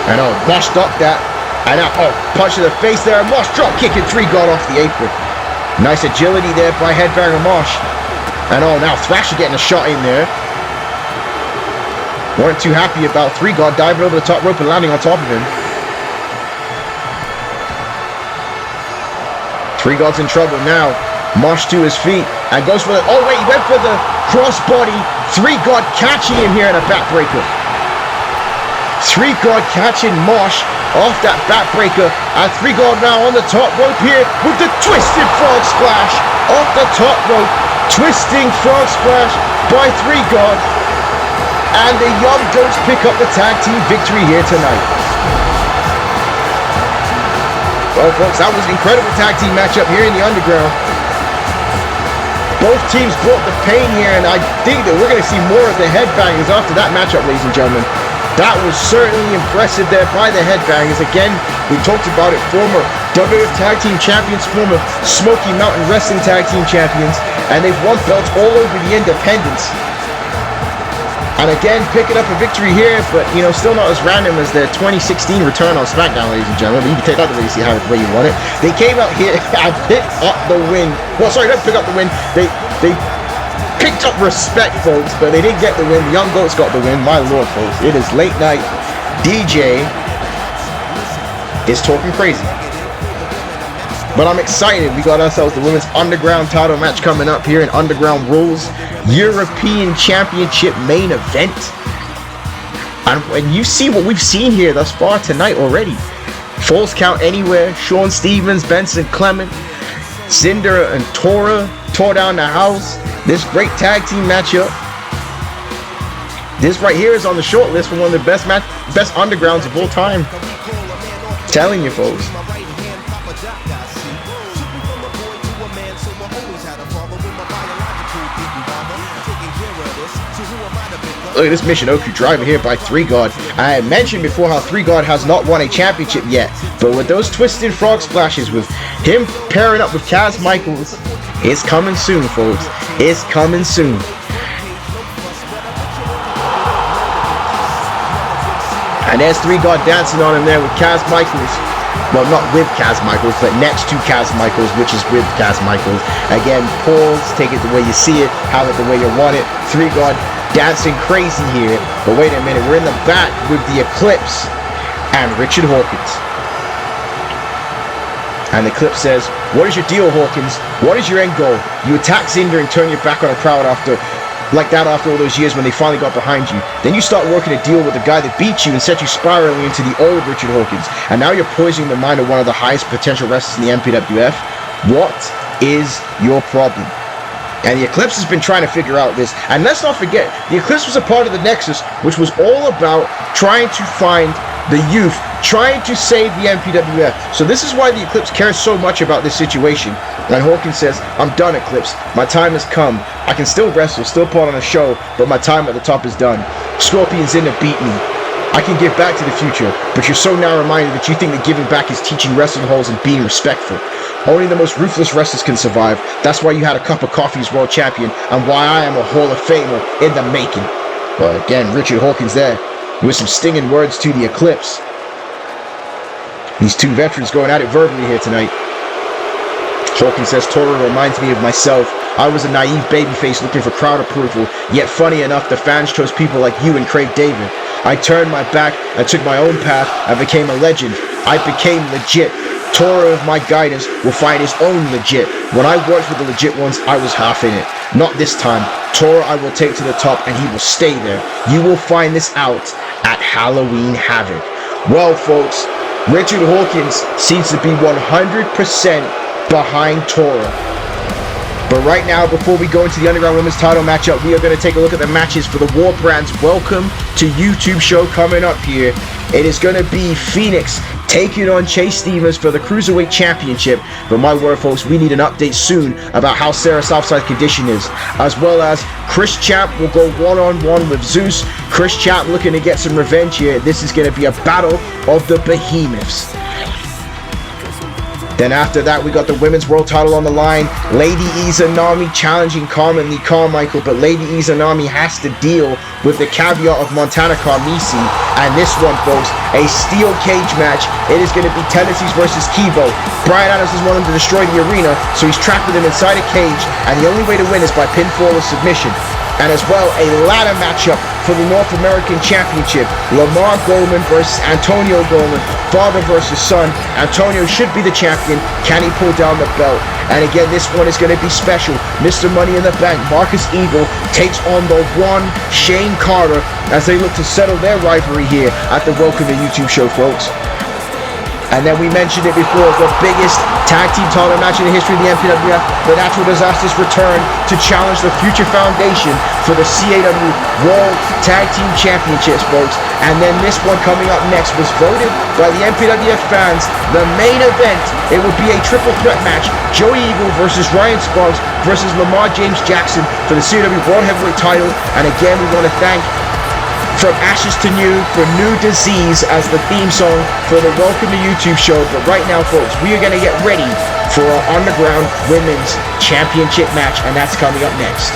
And Mosh stopped that. And now, punch to the face there, and Mosh drop kicking 3-God off the apron. Nice agility there by Headbanger Mosh. And now Thrasher getting a shot in there. Weren't too happy about 3-God diving over the top rope and landing on top of him. 3-God's in trouble now. Mosh to his feet and goes for the... Oh wait, he went for the crossbody. 3-God catching him here in a backbreaker. 3-God catching Mosh off that backbreaker. And 3-God now on the top rope here with the twisted frog splash off the top rope. Twisting frog splash by 3-God. And the Young Goats pick up the tag team victory here tonight. Well, folks, that was an incredible tag team matchup here in the Underground. Both teams brought the pain here, and I think that we're going to see more of the Headbangers after that matchup, ladies and gentlemen. That was certainly impressive there by the Headbangers. Again, we talked about it, former WWF Tag Team Champions, former Smoky Mountain Wrestling Tag Team Champions, and they've won belts all over the independents. And again, picking up a victory here, but, still not as random as their 2016 return on SmackDown, ladies and gentlemen. You can take that the way you see how the way you want it. They came out here and picked up the win. Well, sorry, don't pick up the win. They picked up respect, folks, but they didn't get the win. The Young Goats got the win. My lord, folks. It is late night. DJ is talking crazy. But I'm excited. We got ourselves the Women's Underground title match coming up here in Underground Rules. European Championship main event. And you see what we've seen here thus far tonight already. Falls Count Anywhere, Sean Stevens, Benson Clement, Zynda and Tora tore down the house. This great tag team matchup. This right here is on the short list for one of the best Undergrounds of all time. Telling you, folks. Look at this Michinoku driver here by 3-God. I mentioned before how 3-God has not won a championship yet, but with those twisted frog splashes, with him pairing up with Kaz Michaels, it's coming soon, folks. It's coming soon. And there's 3-God dancing on him there with Kaz Michaels. Well, not with Kaz Michaels, but next to Kaz Michaels, which is with Kaz Michaels. Again, pause, take it the way you see it, have it the way you want it. 3-God dancing crazy here. But wait a minute, we're in the back with the Eclipse and Richard Hawkins. And the Eclipse says, what is your deal, Hawkins? What is your end goal? You attack Zynda and turn your back on a crowd after all those years when they finally got behind you. Then you start working a deal with the guy that beat you and set you spiraling into the old Richard Hawkins. And now you're poisoning the mind of one of the highest potential wrestlers in the MPWF. What is your problem? And the Eclipse has been trying to figure out this. And let's not forget, the Eclipse was a part of the Nexus, which was all about trying to find the youth, trying to save the MPWF. So this is why the Eclipse cares so much about this situation. And Hawkins says, I'm done, Eclipse. My time has come. I can still wrestle, still put on a show, but my time at the top is done. Scorpion's in to beat me. I can give back to the future, but you're so narrow-minded that you think that giving back is teaching wrestling halls and being respectful. Only the most ruthless wrestlers can survive. That's why you had a cup of coffee as world champion, and why I am a Hall of Famer in the making. But again, Richard Hawkins there, with some stinging words to the Eclipse. These two veterans going at it verbally here tonight. Hawkins says, Tora reminds me of myself. I was a naive babyface looking for crowd approval, yet funny enough, the fans chose people like you and Craig David. I turned my back and took my own path and became a legend. I became legit. Tora of my guidance will find his own legit. When I worked with the legit ones, I was half in it. Not this time. Tora I will take to the top and he will stay there. You will find this out at Halloween Havoc. Well, folks, Richard Hawkins seems to be 100% behind Tora. But right now, before we go into the Underground Women's title matchup, we are going to take a look at the matches for the War Brands Welcome to YouTube show coming up here. It is going to be Phoenix taking on Chase Stevens for the Cruiserweight Championship. But my word, folks, we need an update soon about how Sarah Southside's condition is. As well as Chris Champ will go one-on-one with Zeus. Chris Champ looking to get some revenge here. This is going to be a battle of the behemoths. Then after that, we got the women's world title on the line. Lady Izanami challenging Carmen Lee Carmichael, but Lady Izanami has to deal with the caveat of Montana Carmisi. And this one, folks, a steel cage match. It is going to be Tennessee's versus Kibo. Brian Adams has wanted to destroy the arena, so he's trapped with him inside a cage, and the only way to win is by pinfall or submission. And as well, a ladder matchup for the North American Championship. Lamar Goldman versus Antonio Goldman. Father versus son. Antonio should be the champion. Can he pull down the belt? And again, this one is going to be special. Mr. Money in the Bank, Marcus Eagle, takes on the one Shane Carter as they look to settle their rivalry here at the Welcome to YouTube show, folks. And then we mentioned it before, the biggest tag team title match in the history of the MPWF. The Natural Disasters return to challenge the Future Foundation for the CAW World Tag Team Championships, folks. And then this one coming up next was voted by the MPWF fans the main event. It would be a triple threat match. Joey Eagle versus Ryan Sparks versus Lamar James Jackson for the CAW World Heavyweight title. And again, we want to thank From Ashes to New for New Disease as the theme song for the Welcome to YouTube show. But right now, folks, we are going to get ready for our Underground Women's Championship match, and that's coming up next.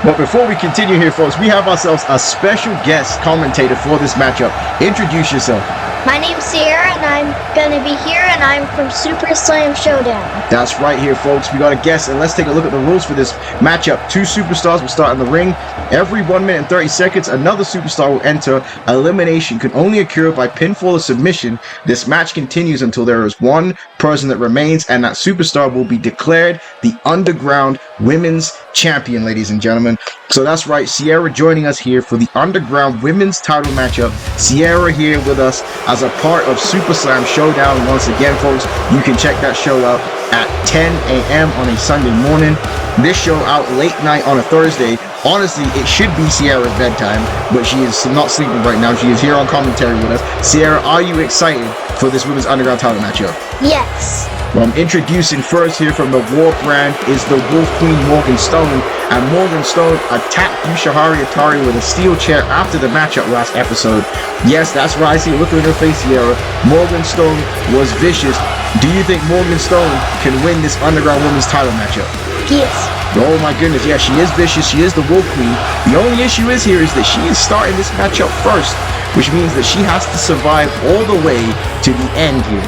But before we continue here, folks, we have ourselves a special guest commentator for this matchup. Introduce yourself. My name's Sierra, and I'm gonna be here, and I'm from Super Slam Showdown. That's right here, folks. We got a guest, and let's take a look at the rules for this matchup. Two superstars will start in the ring. Every 1 minute and 30 seconds, another superstar will enter. Elimination can only occur by pinfall or submission. This match continues until there is one person that remains, and that superstar will be declared the Underground Women's Champion, ladies and gentlemen. So that's right, Sierra joining us here for the Underground Women's title matchup. Sierra here with us as a part of Super Slam Showdown. Once again, folks, you can check that show out at 10 a.m. on a Sunday morning. This show out late night on a Thursday. Honestly, it should be Sierra's bedtime, but she is not sleeping right now. She is here on commentary with us. Sierra, are you excited for this Women's Underground title matchup? Yes. Well, I'm introducing first here from the War Brand is the Wolf Queen Morgan Stone. And Morgan Stone attacked Yushihari Atari with a steel chair after the matchup last episode. Yes, that's right. I see. Look at her face, Sierra. Morgan Stone was vicious. Do you think Morgan Stone can win this Underground Women's title matchup? Yes. Oh my goodness, yeah, she is vicious. She is the Wolf Queen. The only issue is here is that she is starting this matchup first, which means that she has to survive all the way to the end here.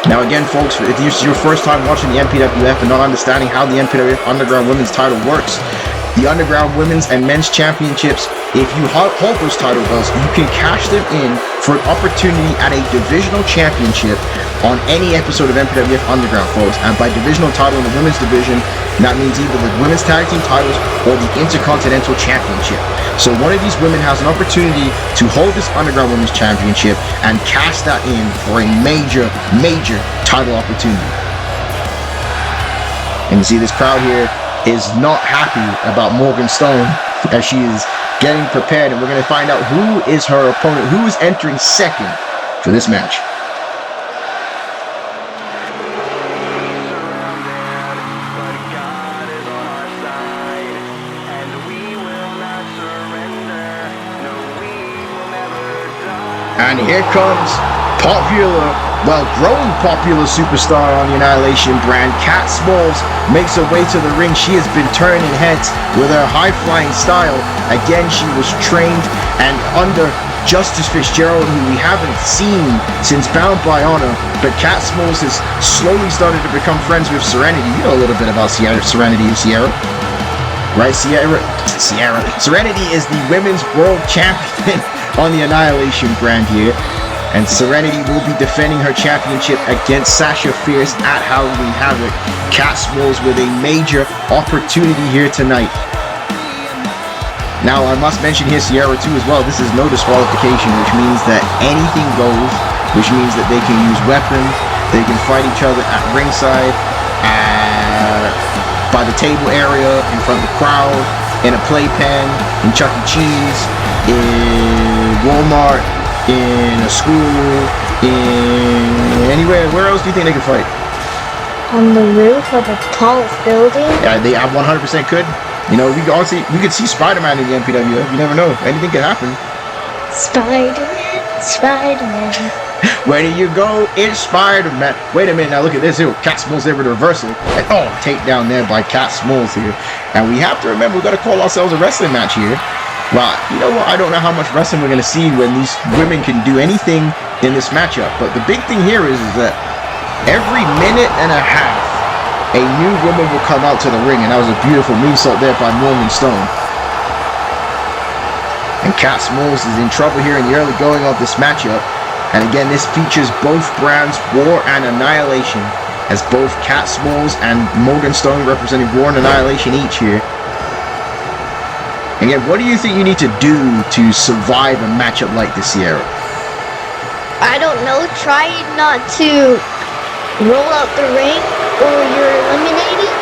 Now again, folks, if this is your first time watching the MPWF and not understanding how the MPWF Underground Women's title works, the Underground Women's and Men's Championships, if you hold those title belts, you can cash them in for an opportunity at a divisional championship on any episode of MPWF Underground, folks. And by divisional title in the women's division, that means either the women's tag team titles or the Intercontinental Championship. So one of these women has an opportunity to hold this Underground Women's Championship and cash that in for a major title opportunity. And you see this crowd here is not happy about Morgan Stone as she is getting prepared, and we're going to find out who is her opponent, who is entering second for this match. And here comes growing popular superstar on the Annihilation brand, Kat Smalls, makes her way to the ring. She has been turning heads with her high-flying style. Again, she was trained and under Justice Fitzgerald, who we haven't seen since Bound by Honor. But Kat Smalls has slowly started to become friends with Serenity. You know a little bit about Serenity and Sierra. Right, Sierra? Serenity is the women's world champion on the Annihilation brand here. And Serenity will be defending her championship against Sasha Fierce at Halloween Havoc. Kat Smalls with a major opportunity here tonight. Now, I must mention here Sierra too as well. This is no disqualification, which means that anything goes, which means that they can use weapons, they can fight each other at ringside, by the table area, in front of the crowd, in a playpen, in Chuck E. Cheese, in Walmart, in a school, in anywhere. Where else do you think they can fight? On the roof of a tallest building? Yeah, they 100% could. You know, we could see Spider-Man in the MPWF. You never know. Anything could happen. Spider-Man, Spider-Man. Where do you go? It's Spider-Man. Wait a minute, now look at this here. Cat Smalls there with a reversal. And takedown there by Cat Smalls here. And we have to remember, we've got to call ourselves a wrestling match here. Well, you know what? I don't know how much wrestling we're going to see when these women can do anything in this matchup. But the big thing here is that every minute and a half, a new woman will come out to the ring, and that was a beautiful moonsault there by Morgan Stone. And Cat Smalls is in trouble here in the early going of this matchup. And again, this features both brands, War and Annihilation, as both Cat Smalls and Morgan Stone representing War and Annihilation each here. Again, what do you think you need to do to survive a matchup like this, Sierra? I don't know. Try not to roll out the ring or you're eliminated.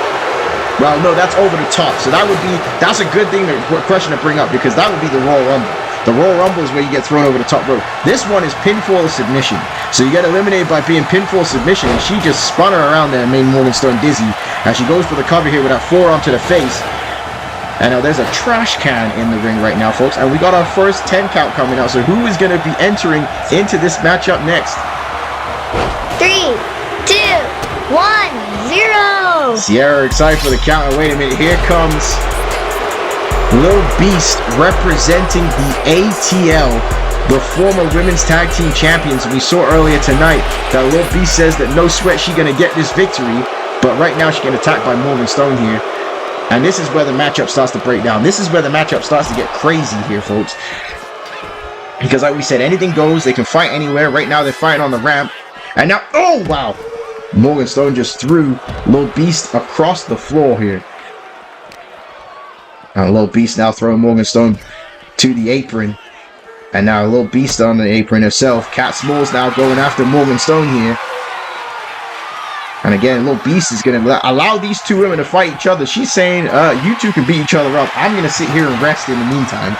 Well, no, that's over the top. So that's a good thing, question to bring up, because that would be the Royal Rumble. The Royal Rumble is where you get thrown over the top rope. This one is pinfall or submission. So you get eliminated by being pinfall submission, and she just spun her around there and made Morgan Stone dizzy. And she goes for the cover here with that forearm to the face. And now there's a trash can in the ring right now, folks. And we got our first 10 count coming out. So who is going to be entering into this matchup next? 3, 2, 1, 0. Sierra excited for the count. And wait a minute, here comes Lil Beast representing the ATL, the former women's tag team champions we saw earlier tonight. That Lil Beast says that no sweat, she's going to get this victory. But right now she's getting attacked by Morgan Stone here. And this is where the matchup starts to break down. This is where the matchup starts to get crazy here, folks. Because like we said, anything goes. They can fight anywhere. Right now they're fighting on the ramp. And now, oh wow! Morgan Stone just threw Lil Beast across the floor here. And Lil Beast now throwing Morgan Stone to the apron. And now Lil Beast on the apron herself. Cat Smalls now going after Morgan Stone here. And again, Lil Beast is going to allow these two women to fight each other. She's saying, you two can beat each other up. I'm going to sit here and rest in the meantime.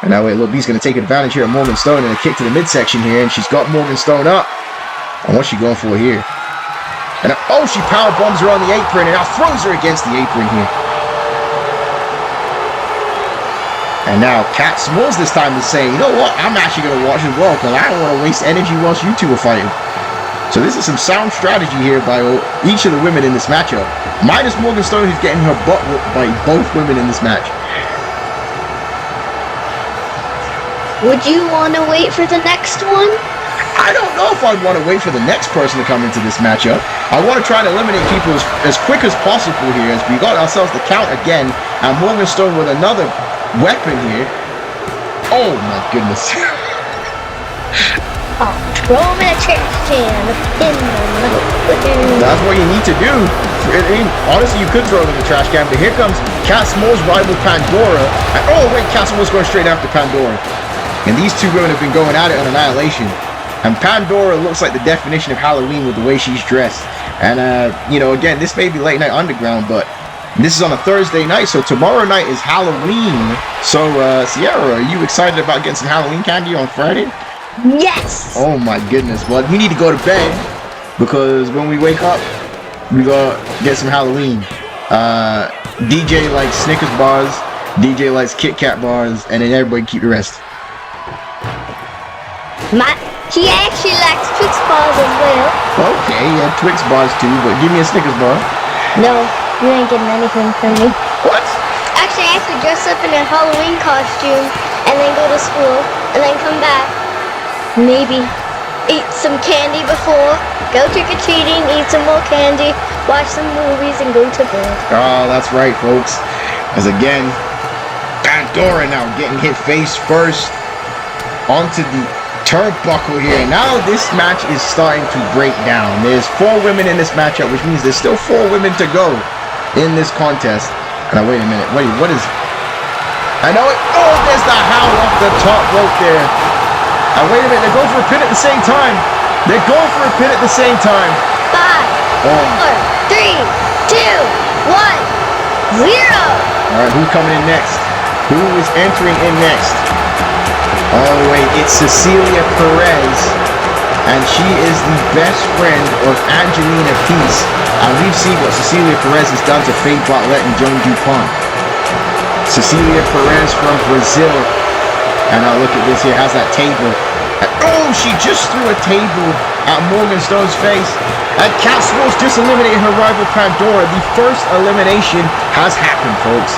And that way, Lil Beast going to take advantage here of Morgan Stone and a kick to the midsection here. And she's got Morgan Stone up. And what's she going for here? And oh, she power bombs her on the apron and now throws her against the apron here. And now Cat Smalls this time is saying, you know what, I'm actually going to watch as well because I don't want to waste energy whilst you two are fighting. So this is some sound strategy here by each of the women in this matchup. Minus Morgan Stone, who's getting her butt whooped by both women in this match. Would you want to wait for the next one? I don't know if I'd want to wait for the next person to come into this matchup. I want to try to eliminate people as quick as possible here, as we got ourselves the count again. And Morgan Stone with another weapon here. Oh my goodness. Oh, throw him in a trash can. That's what you need to do. I mean, honestly, you could throw him in the trash can, but here comes Cat Smalls' rival Pandora. And, oh wait, Cat Smalls going straight after Pandora. And these two women have been going at it on Annihilation. And Pandora looks like the definition of Halloween with the way she's dressed. And, you know, again, this may be Late Night Underground, but this is on a Thursday night, so tomorrow night is Halloween. So, Sierra, are you excited about getting some Halloween candy on Friday? Yes! Oh my goodness. Well, we need to go to bed, because when we wake up, we gotta get some Halloween. DJ likes Snickers bars, DJ likes Kit Kat bars, and then everybody keep the rest. He actually likes Twix bars as well. Okay, yeah, Twix bars too, but give me a Snickers bar. No, you ain't getting anything from me. What? Actually, I have to dress up in a Halloween costume and then go to school and then come back. Maybe eat some candy before, go trick-or-treating, eat some more candy, watch some movies, and go to bed. Oh, that's right, folks. As again, Pandora now getting hit face first onto the turnbuckle here. Now this match is starting to break down. There's 4 women in this matchup, which means there's still 4 women to go in this contest. Now, wait a minute. Wait, what is... I know it. Oh, there's the howl off the top rope there. Now, wait a minute. They're going for a pin at the same time. They're going for a pin at the same time. 5, 4, 3, 2, 1, 0. All right, who's coming in next? Who is entering in next? Oh, wait. It's Cecilia Perez. And she is the best friend of Angelina Peace. And we've seen what Cecilia Perez has done to Faye Bartlett and Joan DuPont. Cecilia Perez from Brazil. And now look at this here. How's that table? And, oh, she just threw a table at Morgan Stone's face. And Cat Smalls just eliminated her rival Pandora. The first elimination has happened, folks.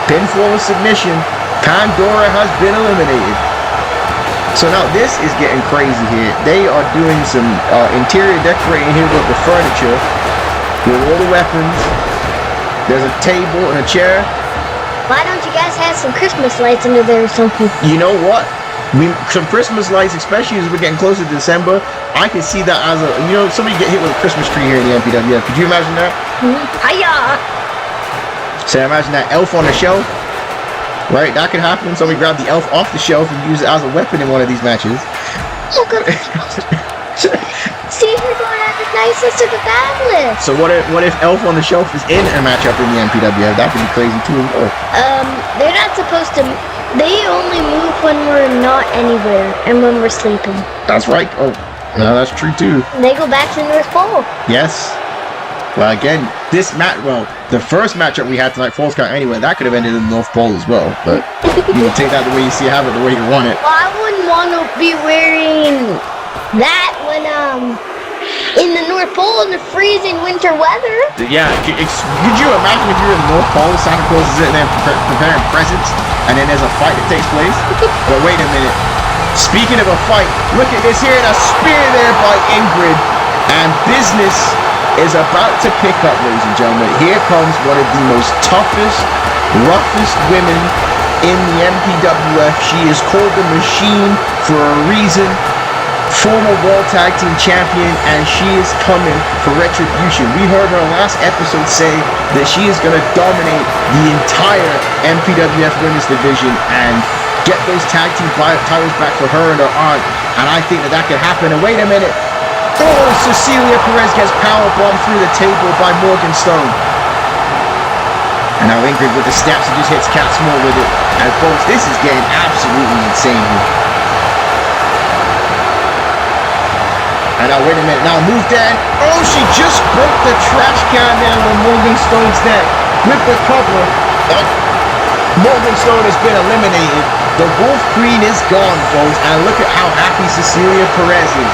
Pinfall of submission. Pandora has been eliminated. So now this is getting crazy here. They are doing some interior decorating here with the furniture, with all the weapons. There's a table and a chair. Why don't you guys have some Christmas lights under there or something? You know what? Some Christmas lights, especially as we're getting closer to December. I can see that as a, you know, somebody get hit with a Christmas tree here in the MPWF. Could you imagine that? Hiya! So imagine that elf on the shelf. Right, that could happen. Somebody grab the elf off the shelf and use it as a weapon in one of these matches. Oh, good. See, we're going at the nicest of the badless. So what if Elf on the Shelf is in a matchup in the MPWF? That could be crazy too. They're not supposed to. They only move when we're not anywhere and when we're sleeping. That's right. Oh, no, that's true too. They go back to the North Pole. Yes. Well, again, the first matchup we had tonight, Falls Count anyway, that could have ended in the North Pole as well. But you can take that the way you see it, have it the way you want it. Well, I wouldn't want to be wearing that when in the North Pole in the freezing winter weather. Yeah, could you imagine if you're in the North Pole, Santa Claus is sitting there preparing presents, and then there's a fight that takes place? But wait a minute. Speaking of a fight, look at this here, a spear there by Ingrid, and business is about to pick up, ladies and gentlemen. Here comes one of the most toughest, roughest women in the MPWF. She is called the Machine for a reason. Former World Tag Team Champion, and she is coming for retribution. We heard her last episode say that she is going to dominate the entire MPWF Women's Division and get those tag team titles back for her and her aunt. And I think that could happen. And wait a minute. Oh, Cecilia Perez gets powerbombed through the table by Morgan Stone. And now Ingrid with the steps and just hits Cat Small with it. And folks, this is getting absolutely insane here. And now, wait a minute, now move down. Oh, she just broke the trash can down on Morgan Stone's neck with the cover. Morgan Stone has been eliminated. The Wolf Queen is gone, folks. And look at how happy Cecilia Perez is.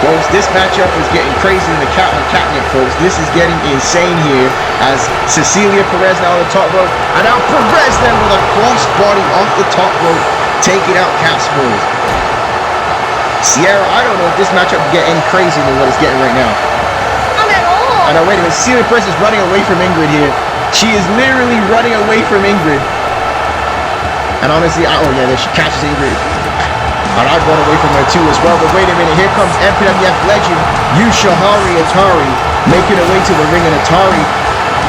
Folks, this matchup is getting crazy in the catnip, folks. This is getting insane here as Cecilia Perez now on the top rope. And now Perez then with a crossbody off the top rope, taking out Cat Smalls. Sierra, I don't know if this matchup can get any crazier than what it's getting right now. Not at all. I know, wait a minute. Cecilia Perez is running away from Ingrid here. She is literally running away from Ingrid. And honestly, oh yeah, there she catches Ingrid. And I'd run away from her too as well. But wait a minute, here comes MPWF legend Yushihari Atari making her way to the ring, and Atari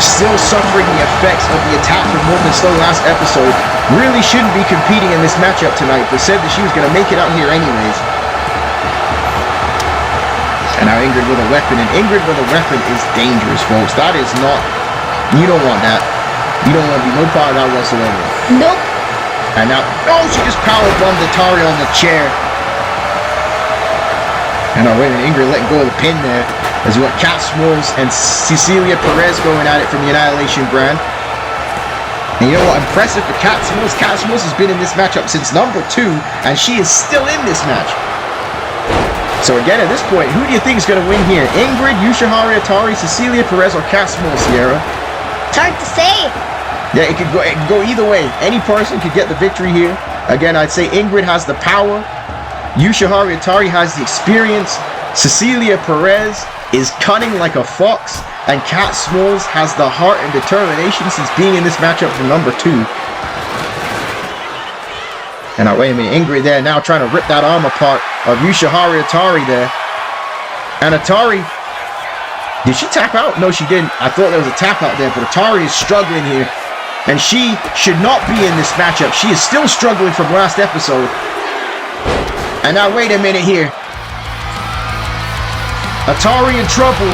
still suffering the effects of the attack from Morgan Stone last episode. Really shouldn't be competing in this matchup tonight, but said that she was going to make it out here anyways. And now Ingrid with a weapon, and Ingrid with a weapon is dangerous, folks. That is not, you don't want that. You don't want to be no part of that whatsoever. Nope. And now, oh, she just powerbombed Atari on the chair. And now, wait a minute, Ingrid letting go of the pin there. As you got Cat Smalls and Cecilia Perez going at it from the Annihilation brand. And you know what, impressive for Cat Smalls. Cat Smalls has been in this matchup since number 2, and she is still in this match. So again, at this point, who do you think is going to win here? Ingrid, Yushihari Atari, Cecilia Perez, or Cat Smalls, Sierra? It's hard to say. Yeah, it could go either way. Any person could get the victory here. Again, I'd say Ingrid has the power. Yushihari Atari has the experience. Cecilia Perez is cunning like a fox. And Cat Smalls has the heart and determination since being in this matchup for number 2. And now, wait a minute, Ingrid there now trying to rip that arm apart of Yushihari Atari there. And Atari, did she tap out? No, she didn't. I thought there was a tap out there, but Atari is struggling here. And she should not be in this matchup. She is still struggling from last episode. And now, wait a minute here. Atari in trouble.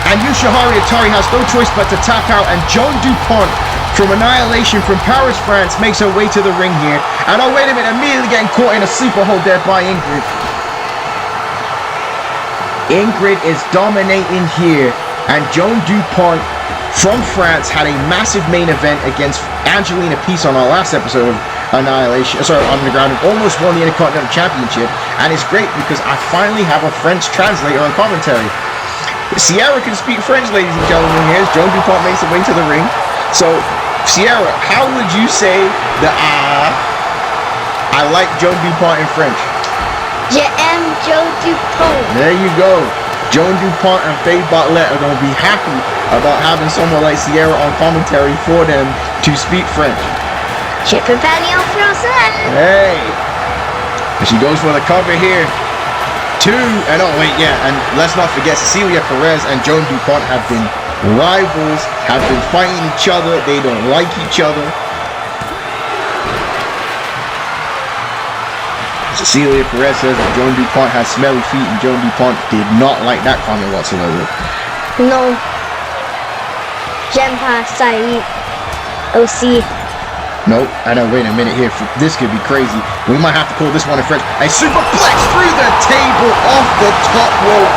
And Yoshihari Atari has no choice but to tap out. And Joan DuPont from Annihilation from Paris, France makes her way to the ring here. And oh, wait a minute. Immediately getting caught in a sleeper hold there by Ingrid. Ingrid is dominating here. And Joan DuPont from France had a massive main event against Angelina Peace on our last episode of Underground, and almost won the Intercontinental Championship. And it's great because I finally have a French translator on commentary. Sierra can speak French, ladies and gentlemen. Here's Joan DuPont makes her way to the ring. So, Sierra, how would you say the I like Joan DuPont in French? J'aime Joan DuPont. There you go. Joan DuPont and Faye Bartlett are going to be happy about having someone like Sierra on commentary for them to speak French. Je peux parler en français. Hey! And she goes for the cover here. And oh wait, yeah, and let's not forget Cecilia Perez and Joan DuPont have been rivals, have been fighting each other, they don't like each other. Cecilia Perez says that Joan DuPont has smelly feet, and Joan DuPont did not like that comment whatsoever. Non. J'aime pas ça aussi. Nope, I know, wait a minute here. This could be crazy. We might have to call this one in French. A superplex through the table off the top rope.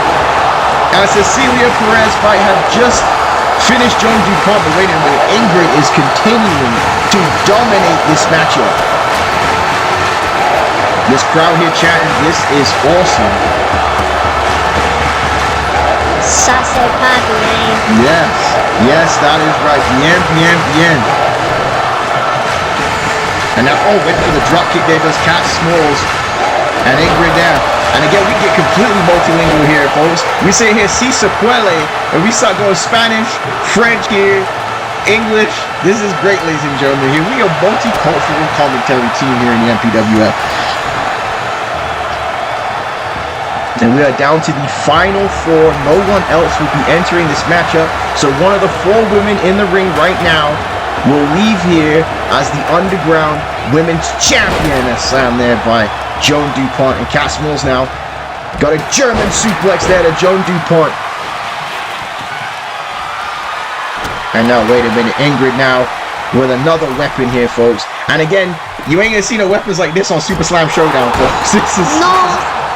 As Cecilia Perez might have just finished Joan DuPont, but wait a minute. Ingrid is continuing to dominate this matchup. This crowd here chanting, this is awesome. Ça c'est pas bien. Yes, that is right. Bien. And now, oh, went for the drop kick there, does Cat Smalls and Ingrid down. And again, we get completely multilingual here, folks. We say here, si se puede, and we start going Spanish, French here, English. This is great, ladies and gentlemen. Here we are, multicultural commentary team here in the MPWF. And we are down to the final four. No one else will be entering this matchup. So one of the four women in the ring right now will leave here as the Underground Women's Champion. That's slammed there by Joan DuPont. And Cat Smalls now got a German suplex there to Joan DuPont. And now, wait a minute, Ingrid now with another weapon here, folks. And again, you ain't gonna see no weapons like this on Super Slam Showdown, folks. This is... No,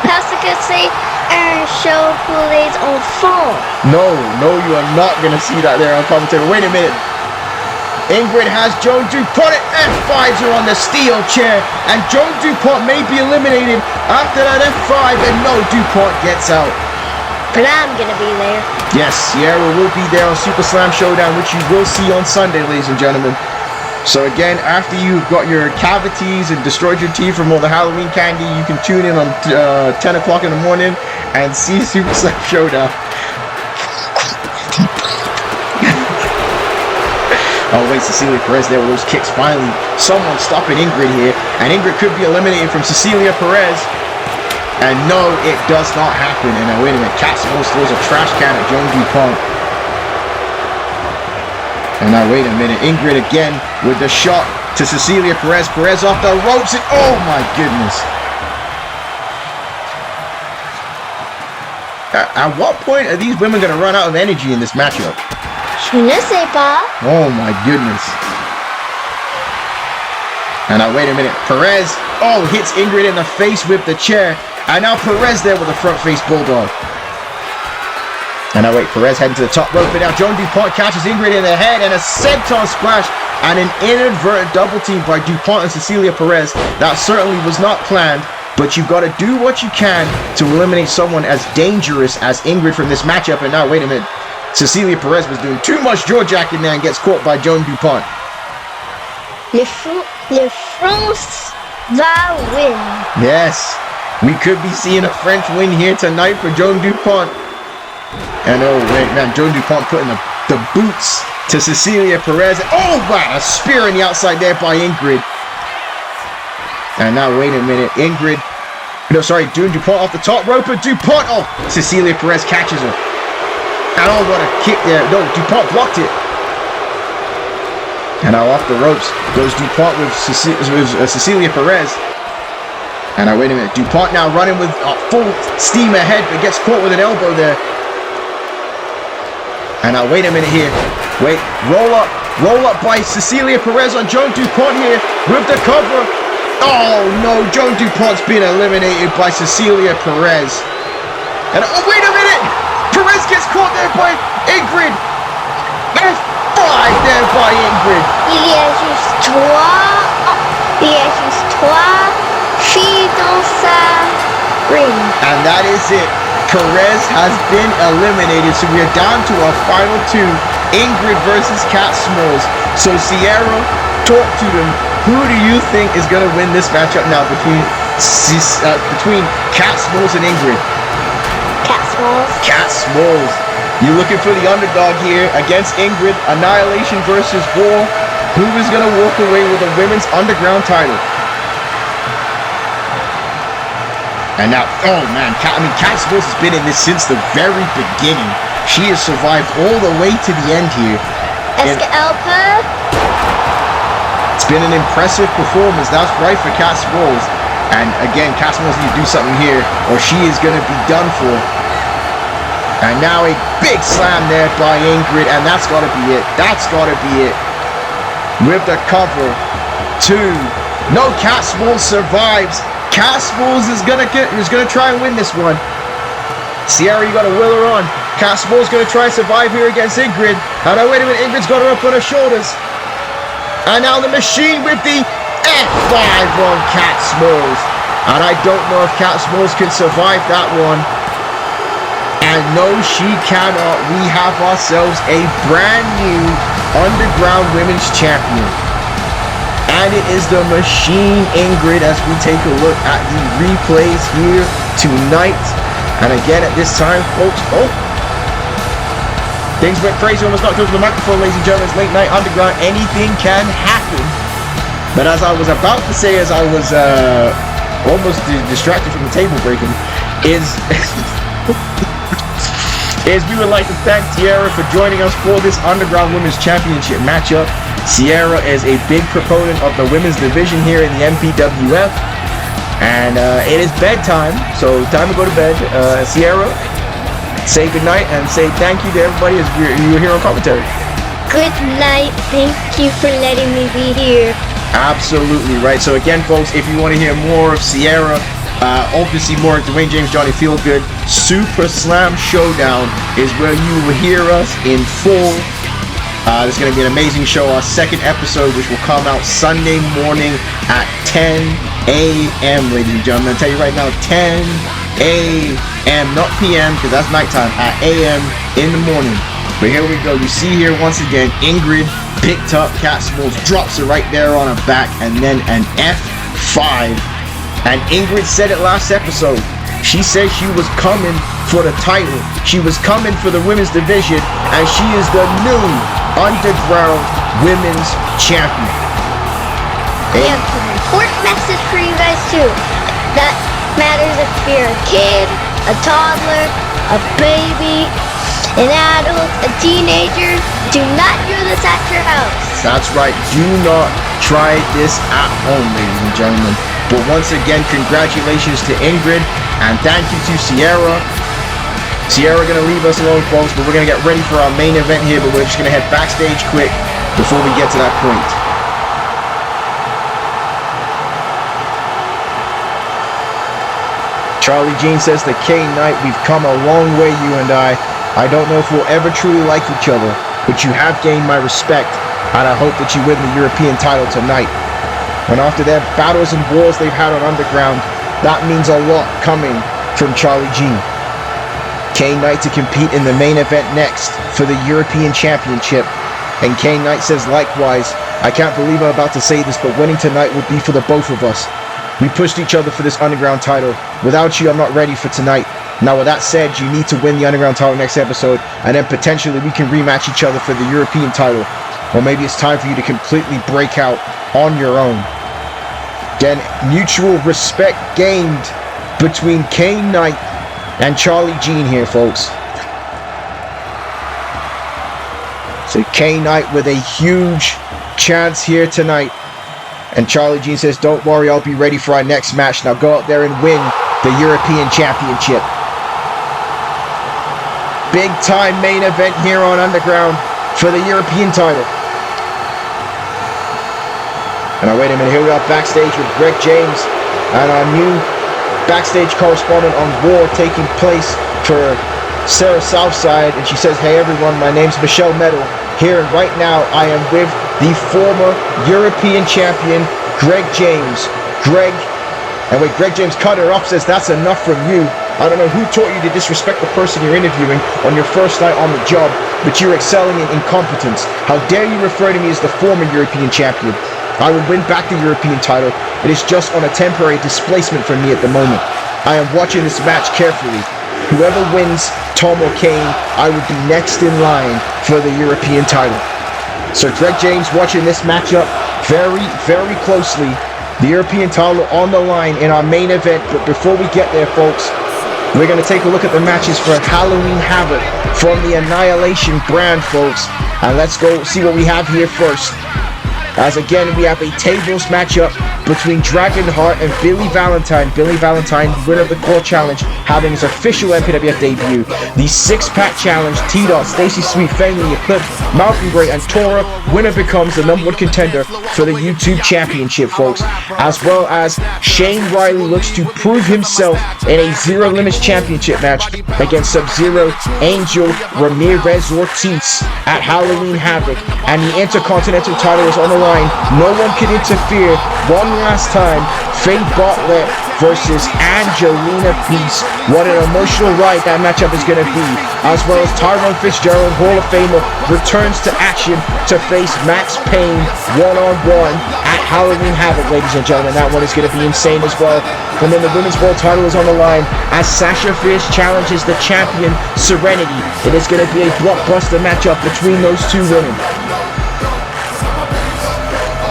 parce que c'est un show pour les enfants. No, you are not gonna see that there on commentary. Wait a minute. Ingrid has Joan DuPont at F5s her on the steel chair, and Joan DuPont may be eliminated after that F5, and no, DuPont gets out. But I'm gonna be there. Yes, Sierra will be there on Super Slam Showdown, which you will see on Sunday, ladies and gentlemen. So again, after you've got your cavities and destroyed your teeth from all the Halloween candy, you can tune in on 10 o'clock in the morning and see Super Slam Showdown. Oh wait, Cecilia Perez there with those kicks. Finally, someone stopping Ingrid here. And Ingrid could be eliminated from Cecilia Perez. And no, it does not happen. And now wait a minute, Cat Smalls throws a trash can at Joan DuPont. And now wait a minute, Ingrid again with the shot to Cecilia Perez. Perez off the ropes, and oh my goodness. At what point are these women going to run out of energy in this matchup? Je ne sais pas. Oh my goodness. And now wait a minute, Perez, oh, hits Ingrid in the face with the chair. And now Perez there with a front face bulldog. And now wait, Perez heading to the top rope, but now Joan DuPont catches Ingrid in the head and a senton splash and an inadvertent double team by DuPont and Cecilia Perez. That certainly was not planned, but you've got to do what you can to eliminate someone as dangerous as Ingrid from this matchup. And now wait a minute, Cecilia Perez was doing too much jaw jacking there and gets caught by Joan DuPont. Le France va win. Yes, we could be seeing a French win here tonight for Joan DuPont. And oh wait, man, Joan DuPont putting the boots to Cecilia Perez. Oh wow, a spear on the outside there by Ingrid. And now wait a minute, Ingrid No, sorry, doing DuPont off the top rope, and DuPont, oh, Cecilia Perez catches her. And oh, what a kick there. No, DuPont blocked it. And now off the ropes goes DuPont with Cecilia Perez. And now, wait a minute, DuPont now running with full steam ahead, but gets caught with an elbow there. And now, wait a minute here. Wait, roll up by Cecilia Perez on Joan DuPont here with the cover. Oh no, Joan DuPont's been eliminated by Cecilia Perez. And oh, wait a minute! Perez gets caught there by Ingrid. F5 there by Ingrid. Il y a juste trois filles dans sa ring. And that is it. Perez has been eliminated, so we are down to our final two. Ingrid versus Cat Smalls. So Sierra, talk to them. Who do you think is going to win this matchup now between Cat Smalls and Ingrid? Cat Smalls. Cat Smalls. You're looking for the underdog here against Ingrid. Annihilation versus War. Who is going to walk away with the women's underground title? And now, oh man, Cat Smalls has been in this since the very beginning. She has survived all the way to the end here. Est-ce qu'elle peut? It's been an impressive performance, that's right, for Cat Smalls. And again, Cat Smalls needs to do something here, or she is going to be done for. And now a big slam there by Ingrid, and that's got to be it. That's got to be it. With the cover, 2. No, Cat Smalls survives. Cat Smalls is gonna try and win this one. Sierra, you gotta will her on. Cat Smalls gonna try and survive here against Ingrid. And now, wait a minute, Ingrid's got her up on her shoulders. And now the machine with the F5 on Cat Smalls. And I don't know if Cat Smalls can survive that one. And no, she cannot. We have ourselves a brand new Underground Women's Champion. And it is the Machine Ingrid as we take a look at the replays here tonight. And again, at this time, folks, things went crazy, almost knocked over the microphone, ladies and gentlemen. It's Late Night Underground. Anything can happen. But as I was about to say, as I was almost distracted from the table breaking, is we would like to thank Sierra for joining us for this Underground Women's Championship matchup. Sierra is a big proponent of the women's division here in the MPWF. And it is bedtime, so time to go to bed. Sierra, say goodnight and say thank you to everybody as you're here on commentary. Good night. Thank you for letting me be here. Absolutely right. So again, folks, if you want to hear more of Sierra, obviously more of Dwayne James Johnny Feelgood, Super Slam Showdown is where you will hear us in full. This is going to be an amazing show. Our second episode, which will come out Sunday morning at 10 a.m., ladies and gentlemen. I'll tell you right now, 10 a.m., not p.m., because that's nighttime, at a.m. in the morning. But here we go. You see here, once again, Ingrid picked up Cat Smalls, drops her right there on her back, and then an F5. And Ingrid said it last episode. She said she was coming for the title. She was coming for the women's division, and she is the new Underground Women's Champion. I have an important message for you guys too. That matters if you're a kid, a toddler, a baby, an adult, a teenager. Do not do this at your house. That's right. Do not try this at home, ladies and gentlemen. But once again, congratulations to Ingrid, and thank you to Sierra. Sierra gonna leave us alone, folks, but we're gonna get ready for our main event here, but we're just gonna head backstage quick before we get to that point. Charlie Jean says to Cane Nite, we've come a long way, you and I. I don't know if we'll ever truly like each other, but you have gained my respect, and I hope that you win the European title tonight. And after their battles and wars they've had on Underground, that means a lot coming from Charlie Jean. Cane Nite to compete in the main event next for the European Championship. And Cane Nite says likewise, I can't believe I'm about to say this, but winning tonight would be for the both of us. We pushed each other for this Underground title. Without you, I'm not ready for tonight. Now with that said, you need to win the Underground title next episode, and then potentially we can rematch each other for the European title. Or maybe it's time for you to completely break out on your own. Again, mutual respect gained between Cane Nite and Charlie Jean here, folks. So Cane Nite with a huge chance here tonight. And Charlie Jean says, don't worry, I'll be ready for our next match. Now go out there and win the European Championship. Big time main event here on Underground for the European title. And now wait a minute, here we are backstage with Greg James and our new backstage correspondent on War taking place for Sarah Southside. And she says, hey everyone, my name's Michelle Meadow. Here and right now I am with the former European champion, Greg James. Greg James cut her off, says that's enough from you. I don't know who taught you to disrespect the person you're interviewing on your first night on the job, but you're excelling in incompetence. How dare you refer to me as the former European champion? I will win back the European title. It is just on a temporary displacement for me at the moment. I am watching this match carefully. Whoever wins, Tom or Kane, I will be next in line for the European title. So Greg James watching this matchup very, very closely. The European title on the line in our main event. But before we get there, folks, we're going to take a look at the matches for Halloween Havoc from the Annihilation brand, folks. And let's go see what we have here first. As again, we have a tables matchup between Dragonheart and Billy Valentine. Billy Valentine, winner of the Core Challenge, having his official MPWF debut. The 6-pack challenge, T-Dot, Stacy Sweet, Fangly, Eclipse, Malcolm Gray, and Tora. Winner becomes the #1 contender for the YouTube Championship, folks. As well as Shane Riley looks to prove himself in a Zero Limits Championship match against Sub-Zero, Angel, Ramirez Ortiz at Halloween Havoc. And the Intercontinental title is on the line. No one can interfere. One last time, Faye Bartlett versus Angelina Peace. What an emotional ride that matchup is going to be. As well as Tyrone Fitzgerald, Hall of Famer, returns to action to face Max Payne one-on-one at Halloween Havoc, ladies and gentlemen. That one is going to be insane as well. And then the Women's World title is on the line as Sasha Fierce challenges the champion Serenity. It is going to be a blockbuster matchup between those two women.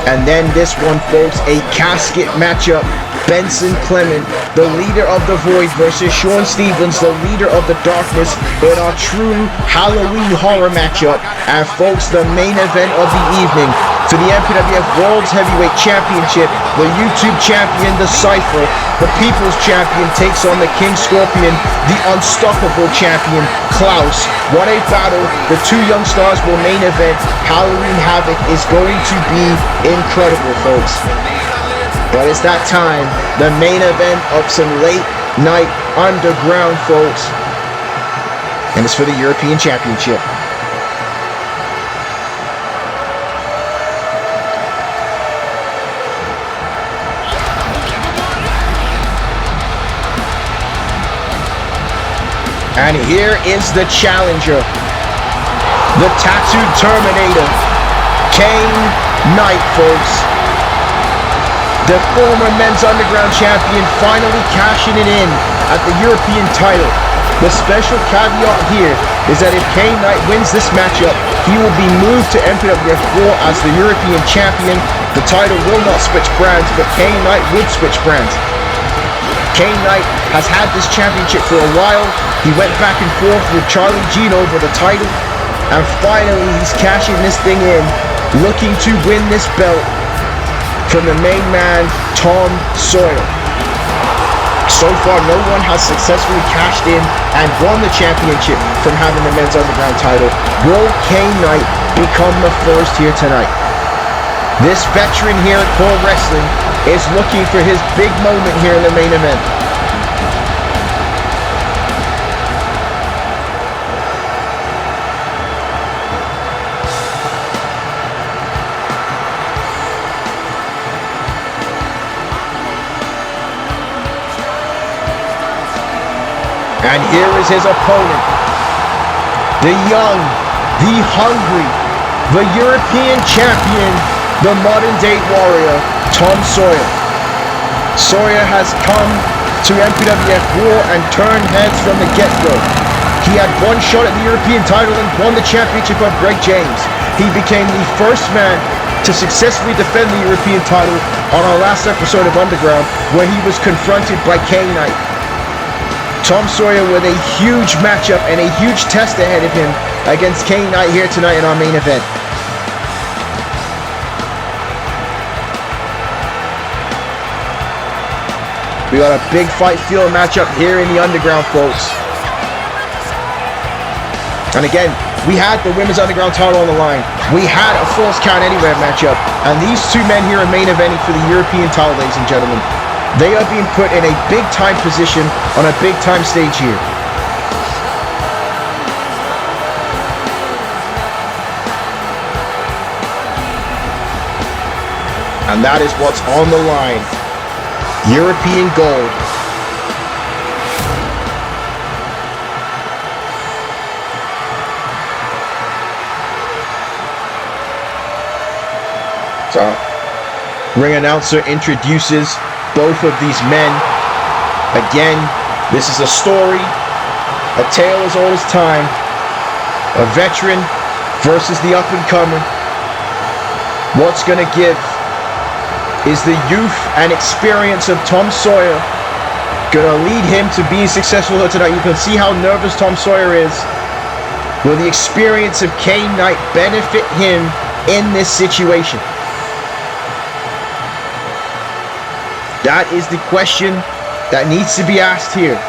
And then this one, folks, a casket matchup. Benson Clement, the leader of the Void, versus Sean Stevens, the leader of the Darkness, in our true Halloween horror matchup. And folks, the main event of the evening for the MPWF World's Heavyweight Championship, the YouTube champion, the Cypher, the People's Champion takes on the King Scorpion, the unstoppable champion, Klaus. What a battle. The two young stars will main event. Halloween Havoc is going to be incredible, folks. But it's that time, the main event of some late night underground, folks. And it's for the European Championship. And here is the challenger, the Tattooed Terminator, Cane Nite, folks. The former Men's Underground champion finally cashing it in at the European title. The special caveat here is that if Cane Nite wins this matchup, he will be moved to MPWF War as the European champion. The title will not switch brands, but Cane Nite would switch brands. Cane Nite has had this championship for a while. He went back and forth with Charlie Jean over the title. And finally, he's cashing this thing in, looking to win this belt from the main man, Tom Sawyer. So far, no one has successfully cashed in and won the championship from having the Men's Underground title. Will Cane Nite become the first here tonight? This veteran here at Core Wrestling is looking for his big moment here in the main event. And here is his opponent, the young, the hungry, the European champion, the modern-day warrior, Tom Sawyer. Sawyer has come to MPWF War and turned heads from the get-go. He had one shot at the European title and won the championship of Greg James. He became the first man to successfully defend the European title on our last episode of Underground, where he was confronted by Cane Nite. Tom Sawyer with a huge matchup and a huge test ahead of him against Cane Nite here tonight in our main event. We got a big fight field matchup here in the Underground, folks. And again, we had the Women's Underground title on the line. We had a Falls Count Anywhere matchup. And these two men here are main eventing for the European title, ladies and gentlemen. They are being put in a big time position on a big time stage here. And that is what's on the line. European gold. So, ring announcer introduces both of these men. Again, this is a story, a tale as old as time. A veteran versus the up-and-comer. What's gonna give? Is the youth and experience of Tom Sawyer gonna lead him to being successful here tonight? You can see how nervous Tom Sawyer is. Will the experience of Cane Nite benefit him in this situation? That is the question that needs to be asked here.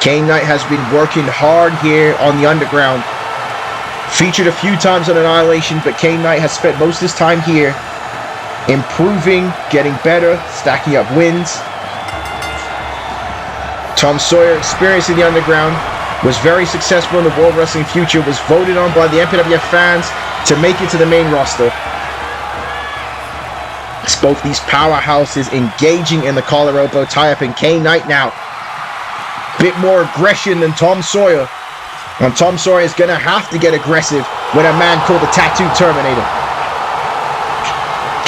Cane Nite has been working hard here on the Underground. Featured a few times on Annihilation, but Cane Nite has spent most of his time here improving, getting better, stacking up wins. Tom Sawyer, experiencing the Underground, was very successful in the World Wrestling Future, was voted on by the MPWF fans to make it to the main roster. It's both these powerhouses engaging in the collar elbow tie-up, and Cane Nite now bit more aggression than Tom Sawyer. And Tom Sawyer is going to have to get aggressive with a man called the Tattoo Terminator.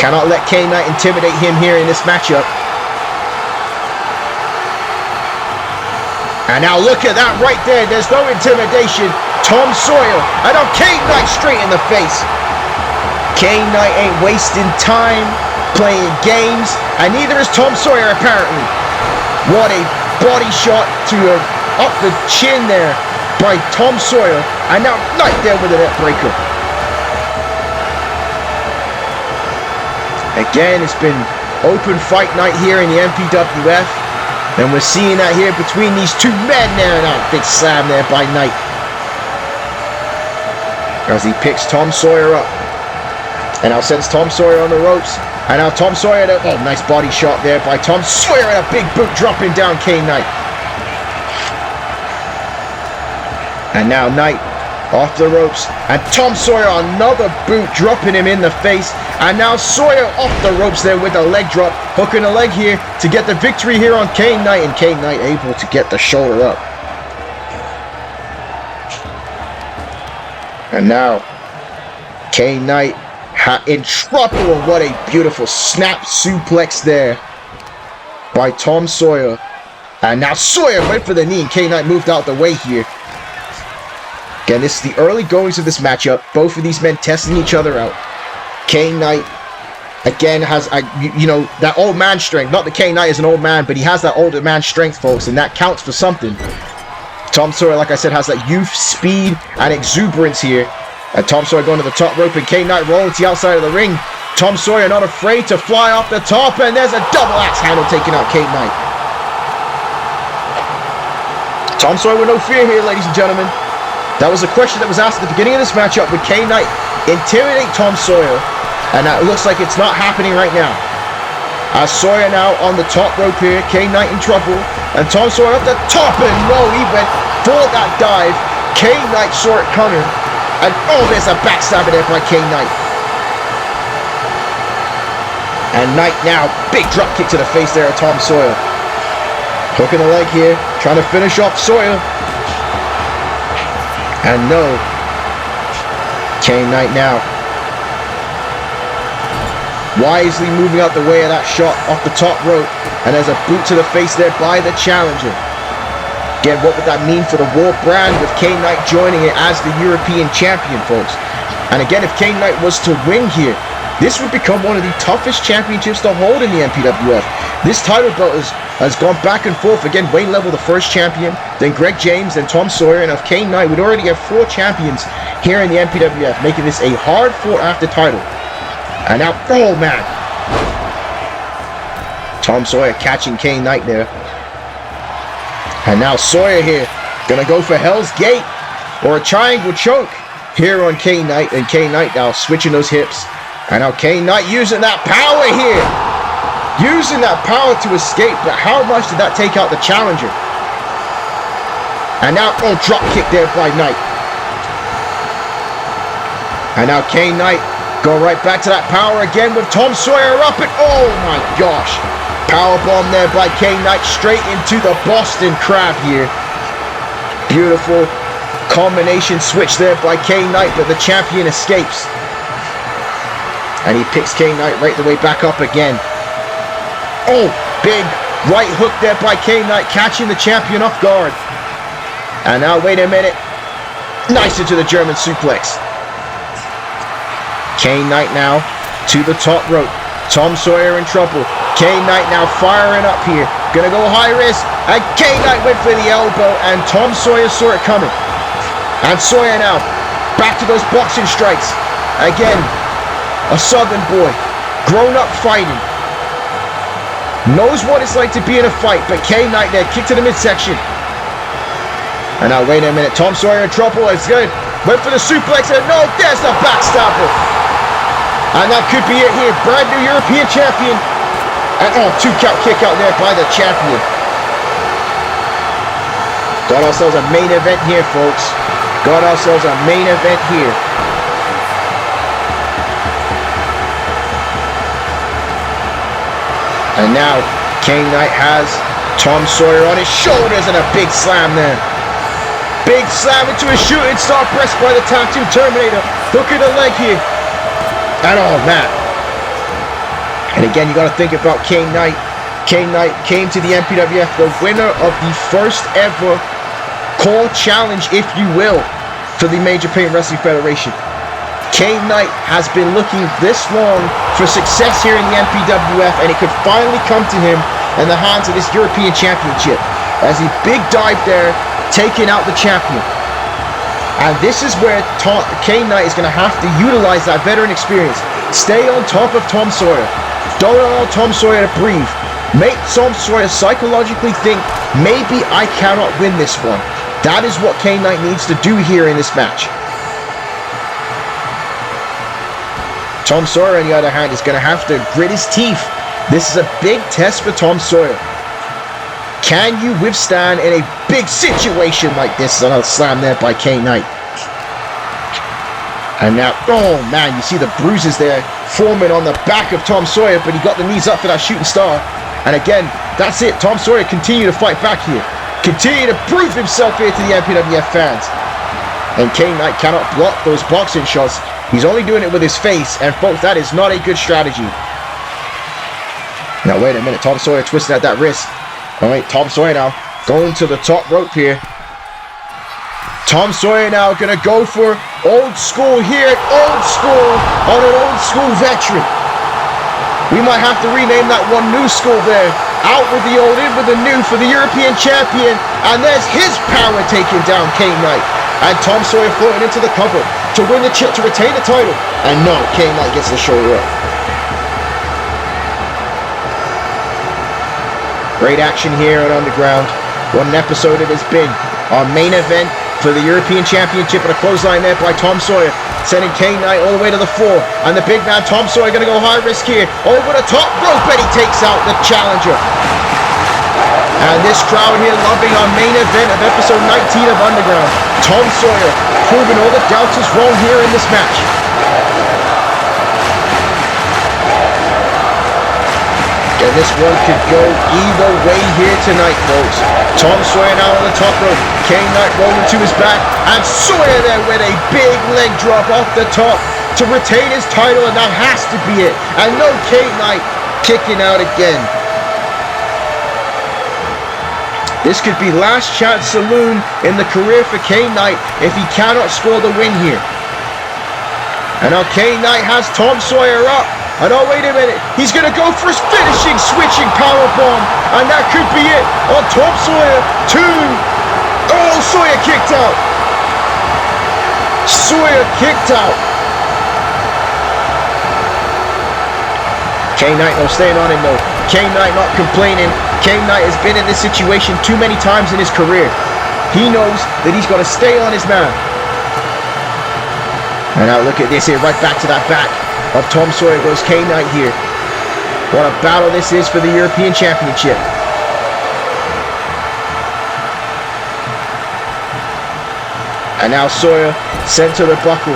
Cannot let Cane Nite intimidate him here in this matchup. And now look at that right there. There's no intimidation. Tom Sawyer, and now Cane Nite straight in the face. Cane Nite ain't wasting time playing games, and neither is Tom Sawyer apparently. What a body shot to up the chin there by Tom Sawyer, and now Nite there with a net breaker. Again, it's been open fight night here in the MPWF, and we're seeing that here between these two men there. Now, big slam there by Nite as he picks Tom Sawyer up, and now sends Tom Sawyer on the ropes. And now Tom Sawyer, oh, nice body shot there by Tom Sawyer, and a big boot dropping down Cane Nite. And now Nite off the ropes, and Tom Sawyer another boot dropping him in the face, and now Sawyer off the ropes there with a leg drop, hooking a leg here to get the victory here on Cane Nite, and Cane Nite able to get the shoulder up. And now Cane Nite in trouble, and what a beautiful snap suplex there by Tom Sawyer. And now Sawyer went for the knee, and Cane Nite moved out the way here. Again, this is the early goings of this matchup. Both of these men testing each other out. Cane Nite, again, has, that old man strength. Not that Cane Nite is an old man, but he has that older man strength, folks, and that counts for something. Tom Sawyer, like I said, has that youth, speed, and exuberance here. And Tom Sawyer going to the top rope, and Cane Nite rolling to the outside of the ring. Tom Sawyer not afraid to fly off the top, and there's a double axe handle taking out Cane Nite. Tom Sawyer with no fear here, ladies and gentlemen. That was a question that was asked at the beginning of this matchup. Would Cane Nite intimidate Tom Sawyer? And it looks like it's not happening right now. As Sawyer now on the top rope here. Cane Nite in trouble. And Tom Sawyer up the top. And no, he went for that dive. Cane Nite saw it coming. And oh, there's a backstabber there by Cane Nite. And Nite now, big drop kick to the face there of Tom Sawyer. Hooking the leg here. Trying to finish off Sawyer. And no, Cane Nite now wisely moving out the way of that shot off the top rope, and there's a boot to the face there by the challenger. Again, what would that mean for the War brand with Cane Nite joining it as the European champion, folks? And again, if Cane Nite was to win here, this would become one of the toughest championships to hold in the MPWF. This title belt has gone back and forth. Again, Wayne Level, the first champion, then Greg James, then Tom Sawyer, and of Cane Nite. We'd already have 4 champions here in the MPWF, making this a hard fought after title. And now, oh man. Tom Sawyer catching Cane Nite there. And now Sawyer here, gonna go for Hell's Gate or a triangle choke here on Cane Nite. And Cane Nite now switching those hips. And now Cane Nite using that power here. Using that power to escape, but how much did that take out the challenger? And now, oh, drop kick there by Nite. And now Cane Nite go right back to that power again with Tom Sawyer up and, oh my gosh. Power bomb there by Cane Nite straight into the Boston Crab here. Beautiful combination switch there by Cane Nite, but the champion escapes. And he picks Cane Nite right the way back up again. Oh, big right hook there by Cane Nite, catching the champion off guard. And now, wait a minute. Nice into the German suplex. Cane Nite now to the top rope. Tom Sawyer in trouble. Cane Nite now firing up here. Gonna go high risk. And Cane Nite went for the elbow, and Tom Sawyer saw it coming. And Sawyer now back to those boxing strikes. Again, a Southern boy, grown up fighting. Knows what it's like to be in a fight, but Cane Nite there, kick to the midsection. And now, wait a minute, Tom Sawyer in trouble, it's good. Went for the suplex, and no, there's the backstabber. And that could be it here, brand new European champion. And oh, 2 count kick out there by the champion. Got ourselves a main event here, folks. Got ourselves a main event here. And now, Cane Nite has Tom Sawyer on his shoulders and a big slam there. Big slam into a shooting star press by the Tattoo Terminator. Hook in the leg here. And oh, man. And again, you got to think about Cane Nite. Cane Nite came to the MPWF the winner of the first ever call challenge, if you will, for the Major Pain Wrestling Federation. Cane Nite has been looking this long for success here in the MPWF, and it could finally come to him in the hands of this European Championship. As he big dive there, taking out the champion. And this is where Cane Nite is going to have to utilize that veteran experience. Stay on top of Tom Sawyer. Don't allow Tom Sawyer to breathe. Make Tom Sawyer psychologically think, maybe I cannot win this one. That is what Cane Nite needs to do here in this match. Tom Sawyer, on the other hand, is going to have to grit his teeth. This is a big test for Tom Sawyer. Can you withstand in a big situation like this? And a slam there by Cane Nite. And now, oh man, you see the bruises there forming on the back of Tom Sawyer, but he got the knees up for that shooting star. And again, that's it. Tom Sawyer continue to fight back here. Continue to prove himself here to the MPWF fans. And Cane Nite cannot block those boxing shots. He's only doing it with his face, and folks, that is not a good strategy. Now, wait a minute. Tom Sawyer twisting at that wrist. All right, Tom Sawyer now going to the top rope here. Tom Sawyer now going to go for old school here at old school on an old school veteran. We might have to rename that one new school there. Out with the old, in with the new for the European champion. And there's his power taking down Cane Nite. And Tom Sawyer floating into the cover to win the chip, to retain the title. And no, Cane Nite gets the shoulder up. Great action here at Underground. What an episode it has been. Our main event for the European Championship, and a clothesline there by Tom Sawyer, sending Cane Nite all the way to the floor. And the big man Tom Sawyer going to go high risk here. Over the top rope, and he takes out the challenger. And this crowd here loving our main event of episode 19 of Underground. Tom Sawyer proving all the doubters wrong here in this match. And this one could go either way here tonight, folks. Tom Sawyer now on the top rope. Cane Nite rolling to his back. And Sawyer there with a big leg drop off the top to retain his title, and that has to be it. And no, Cane Nite kicking out again. This could be last chance saloon in the career for Cane Nite if he cannot score the win here. And now Cane Nite has Tom Sawyer up. And oh, wait a minute. He's going to go for his finishing, switching powerbomb. And that could be it on Tom Sawyer. 2. Oh, Sawyer kicked out. Sawyer kicked out. Cane Nite no staying on him though. Cane Nite not complaining. Cane Nite has been in this situation too many times in his career. He knows that he's got to stay on his man. And now look at this here, right back to that back of Tom Sawyer goes Cane Nite here. What a battle this is for the European Championship. And now Sawyer sent to the buckle.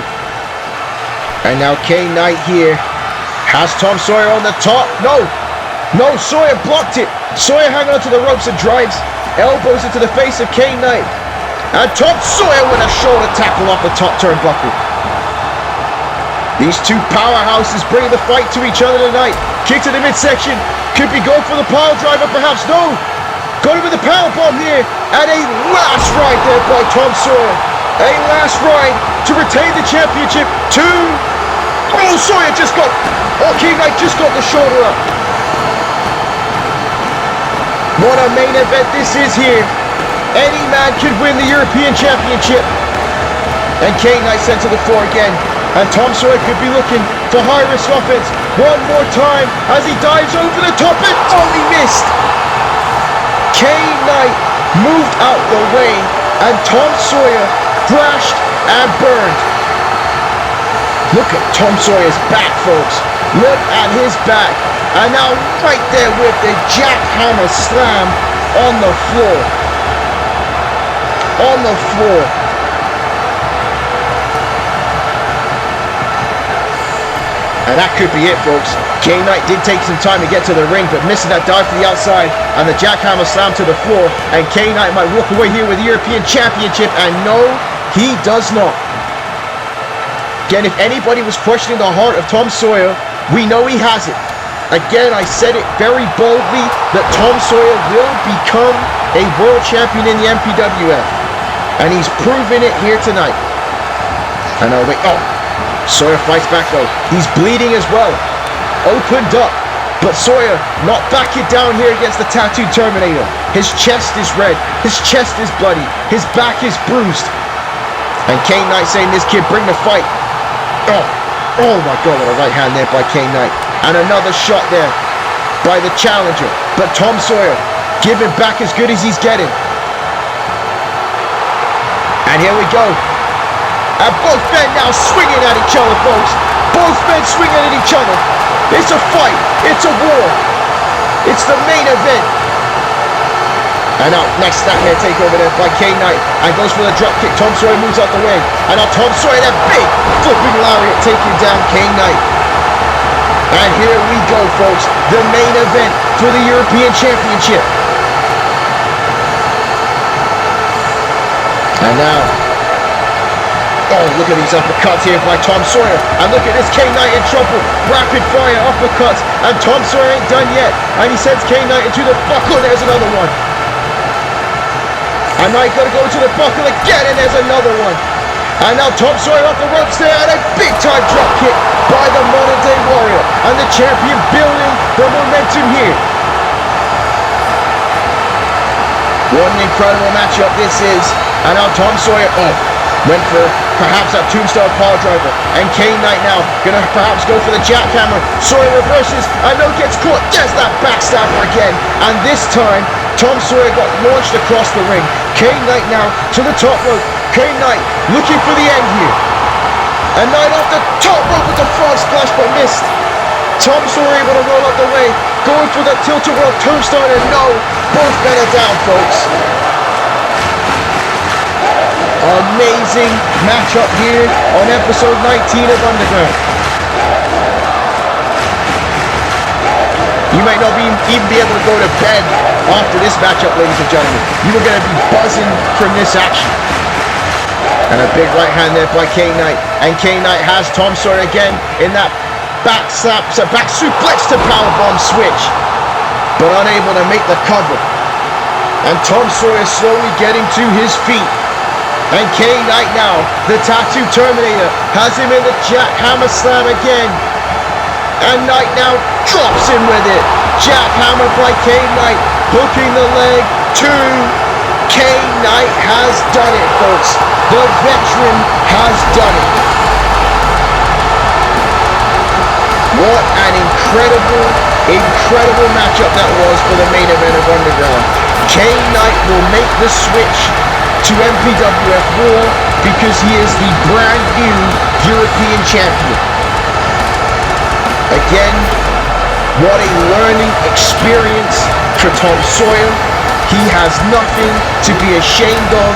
And now Cane Nite here has Tom Sawyer on the top. No, Sawyer blocked it. Sawyer hanging onto the ropes and drives elbows into the face of Cane Nite. And Tom Sawyer with a shoulder tackle off the top turnbuckle. These two powerhouses bring the fight to each other tonight. Kick to the midsection. Could be going for the pile driver, perhaps. No. Going with the powerbomb here. And a last ride there by Tom Sawyer. A last ride to retain the championship. 2. Oh, Sawyer just got... Oh, Cane Nite just got the shoulder up. What a main event this is here. Any man could win the European Championship. And Cane Nite sent to the floor again. And Tom Sawyer could be looking for high-risk offense one more time as he dives over the top and only missed. Cane Nite moved out the way and Tom Sawyer crashed and burned. Look at Tom Sawyer's back, folks. Look at his back. And now right there with the jackhammer slam on the floor. On the floor. And that could be it, folks. Cane Nite did take some time to get to the ring, but missing that dive to the outside and the jackhammer slam to the floor. And Cane Nite might walk away here with the European Championship. And no, he does not. Again, if anybody was questioning the heart of Tom Sawyer, we know he has it. Again, I said it very boldly that Tom Sawyer will become a world champion in the MPWF. And he's proven it here tonight. And oh, wait, oh. Sawyer fights back though. He's bleeding as well. Opened up. But Sawyer not backing down here against the Tattooed Terminator. His chest is red. His chest is bloody. His back is bruised. And Cane Nite saying, this kid, bring the fight. Oh my God, what a right hand there by Cane Nite. And another shot there by the challenger. But Tom Sawyer giving back as good as he's getting. And here we go. And both men now swinging at each other, folks. Both men swinging at each other. It's a fight. It's a war. It's the main event. And now, next snap here, takeover there by Cane Nite. And goes for the drop kick. Tom Sawyer moves out the way. And now Tom Sawyer, that big flipping lariat taking down Cane Nite. And here we go, folks. The main event for the European Championship. And now... oh, look at these uppercuts here by Tom Sawyer. And look at this, Cane Nite in trouble. Rapid fire uppercuts. And Tom Sawyer ain't done yet. And he sends Cane Nite into the buckle. There's another one. And now he's got to go to the buckle again. And there's another one. And now Tom Sawyer off the ropes there. And a big time drop kick by the modern day warrior. And the champion building the momentum here. What an incredible matchup this is. And now Tom Sawyer, went for perhaps that tombstone power driver. And Cane Nite now going to perhaps go for the jackhammer. Sawyer reverses. I know gets caught. There's that backstabber again. And this time, Tom Sawyer got launched across the ring. Cane Nite now to the top rope. Cane Nite looking for the end here. And Nite off the top rope with the frog splash but missed. Tom Sawyer able to roll up the way. Going for the tilt-a-whirl tombstone. And no, both men are down, folks. Amazing matchup here on episode 19 of Underground. You might not even be able to go to bed after this matchup, ladies and gentlemen. You are going to be buzzing from this action. And a big right hand there by Cane Nite. And Cane Nite has Tom Sawyer again in that back slap, so back suplex to powerbomb switch. But unable to make the cover. And Tom Sawyer slowly getting to his feet. And Cane Nite now, the Tattoo Terminator, has him in the jackhammer slam again. And Knight now drops him with it. Jackhammer by Cane Nite, hooking the leg. 2. Cane Nite has done it, folks. The veteran has done it. What an incredible matchup that was for the main event of Underground. Cane Nite will make the switch to MPWF Raw because he is the brand new European champion. Again, what a learning experience for Tom Sawyer. He has nothing to be ashamed of.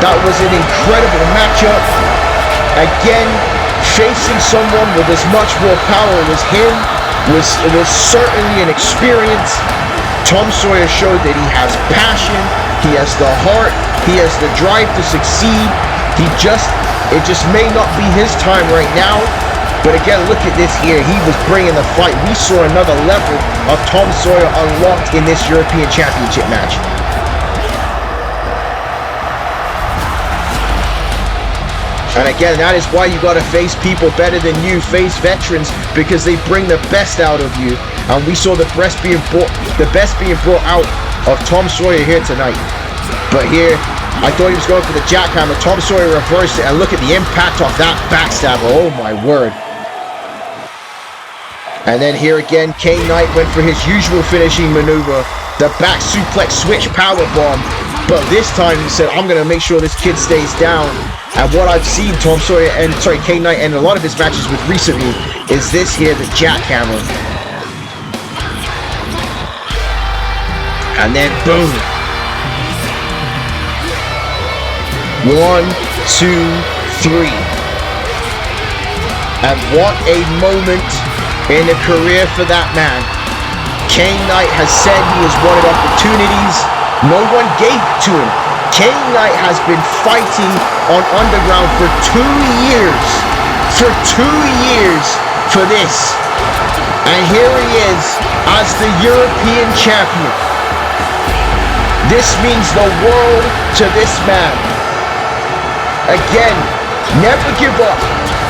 That was an incredible matchup. Again, facing someone with as much raw power as him was certainly an experience. Tom Sawyer showed that he has passion, he has the heart, he has the drive to succeed. It just may not be his time right now. But again, look at this here. He was bringing the fight. We saw another level of Tom Sawyer unlocked in this European Championship match. And again, that is why you got to face people better than you, face veterans, because they bring the best out of you. And we saw the best being brought out of Tom Sawyer here tonight. But here, I thought he was going for the jackhammer. Tom Sawyer reversed it, and look at the impact of that backstabber. Oh my word. And then here again, Cane Nite went for his usual finishing maneuver, the back suplex switch powerbomb. But this time he said, I'm going to make sure this kid stays down. And what I've seen Cane Nite and a lot of his matches with recently is this here, the jackhammer. And then boom. 1, 2, 3. And what a moment in a career for that man. Cane Nite has said he has wanted opportunities. No one gave it to him. Cane Nite has been fighting on Underground for 2 years. For 2 years for this. And here he is as the European champion. This means the world to this man. Again, never give up.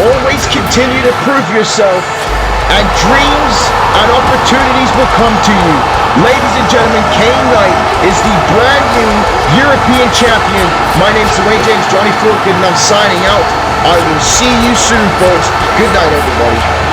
Always continue to prove yourself. And dreams and opportunities will come to you. Ladies and gentlemen, Cane Nite is the brand new European champion. My name's Dwayne James, Johnny Feelgood, and I'm signing out. I will see you soon, folks. Good night, everybody.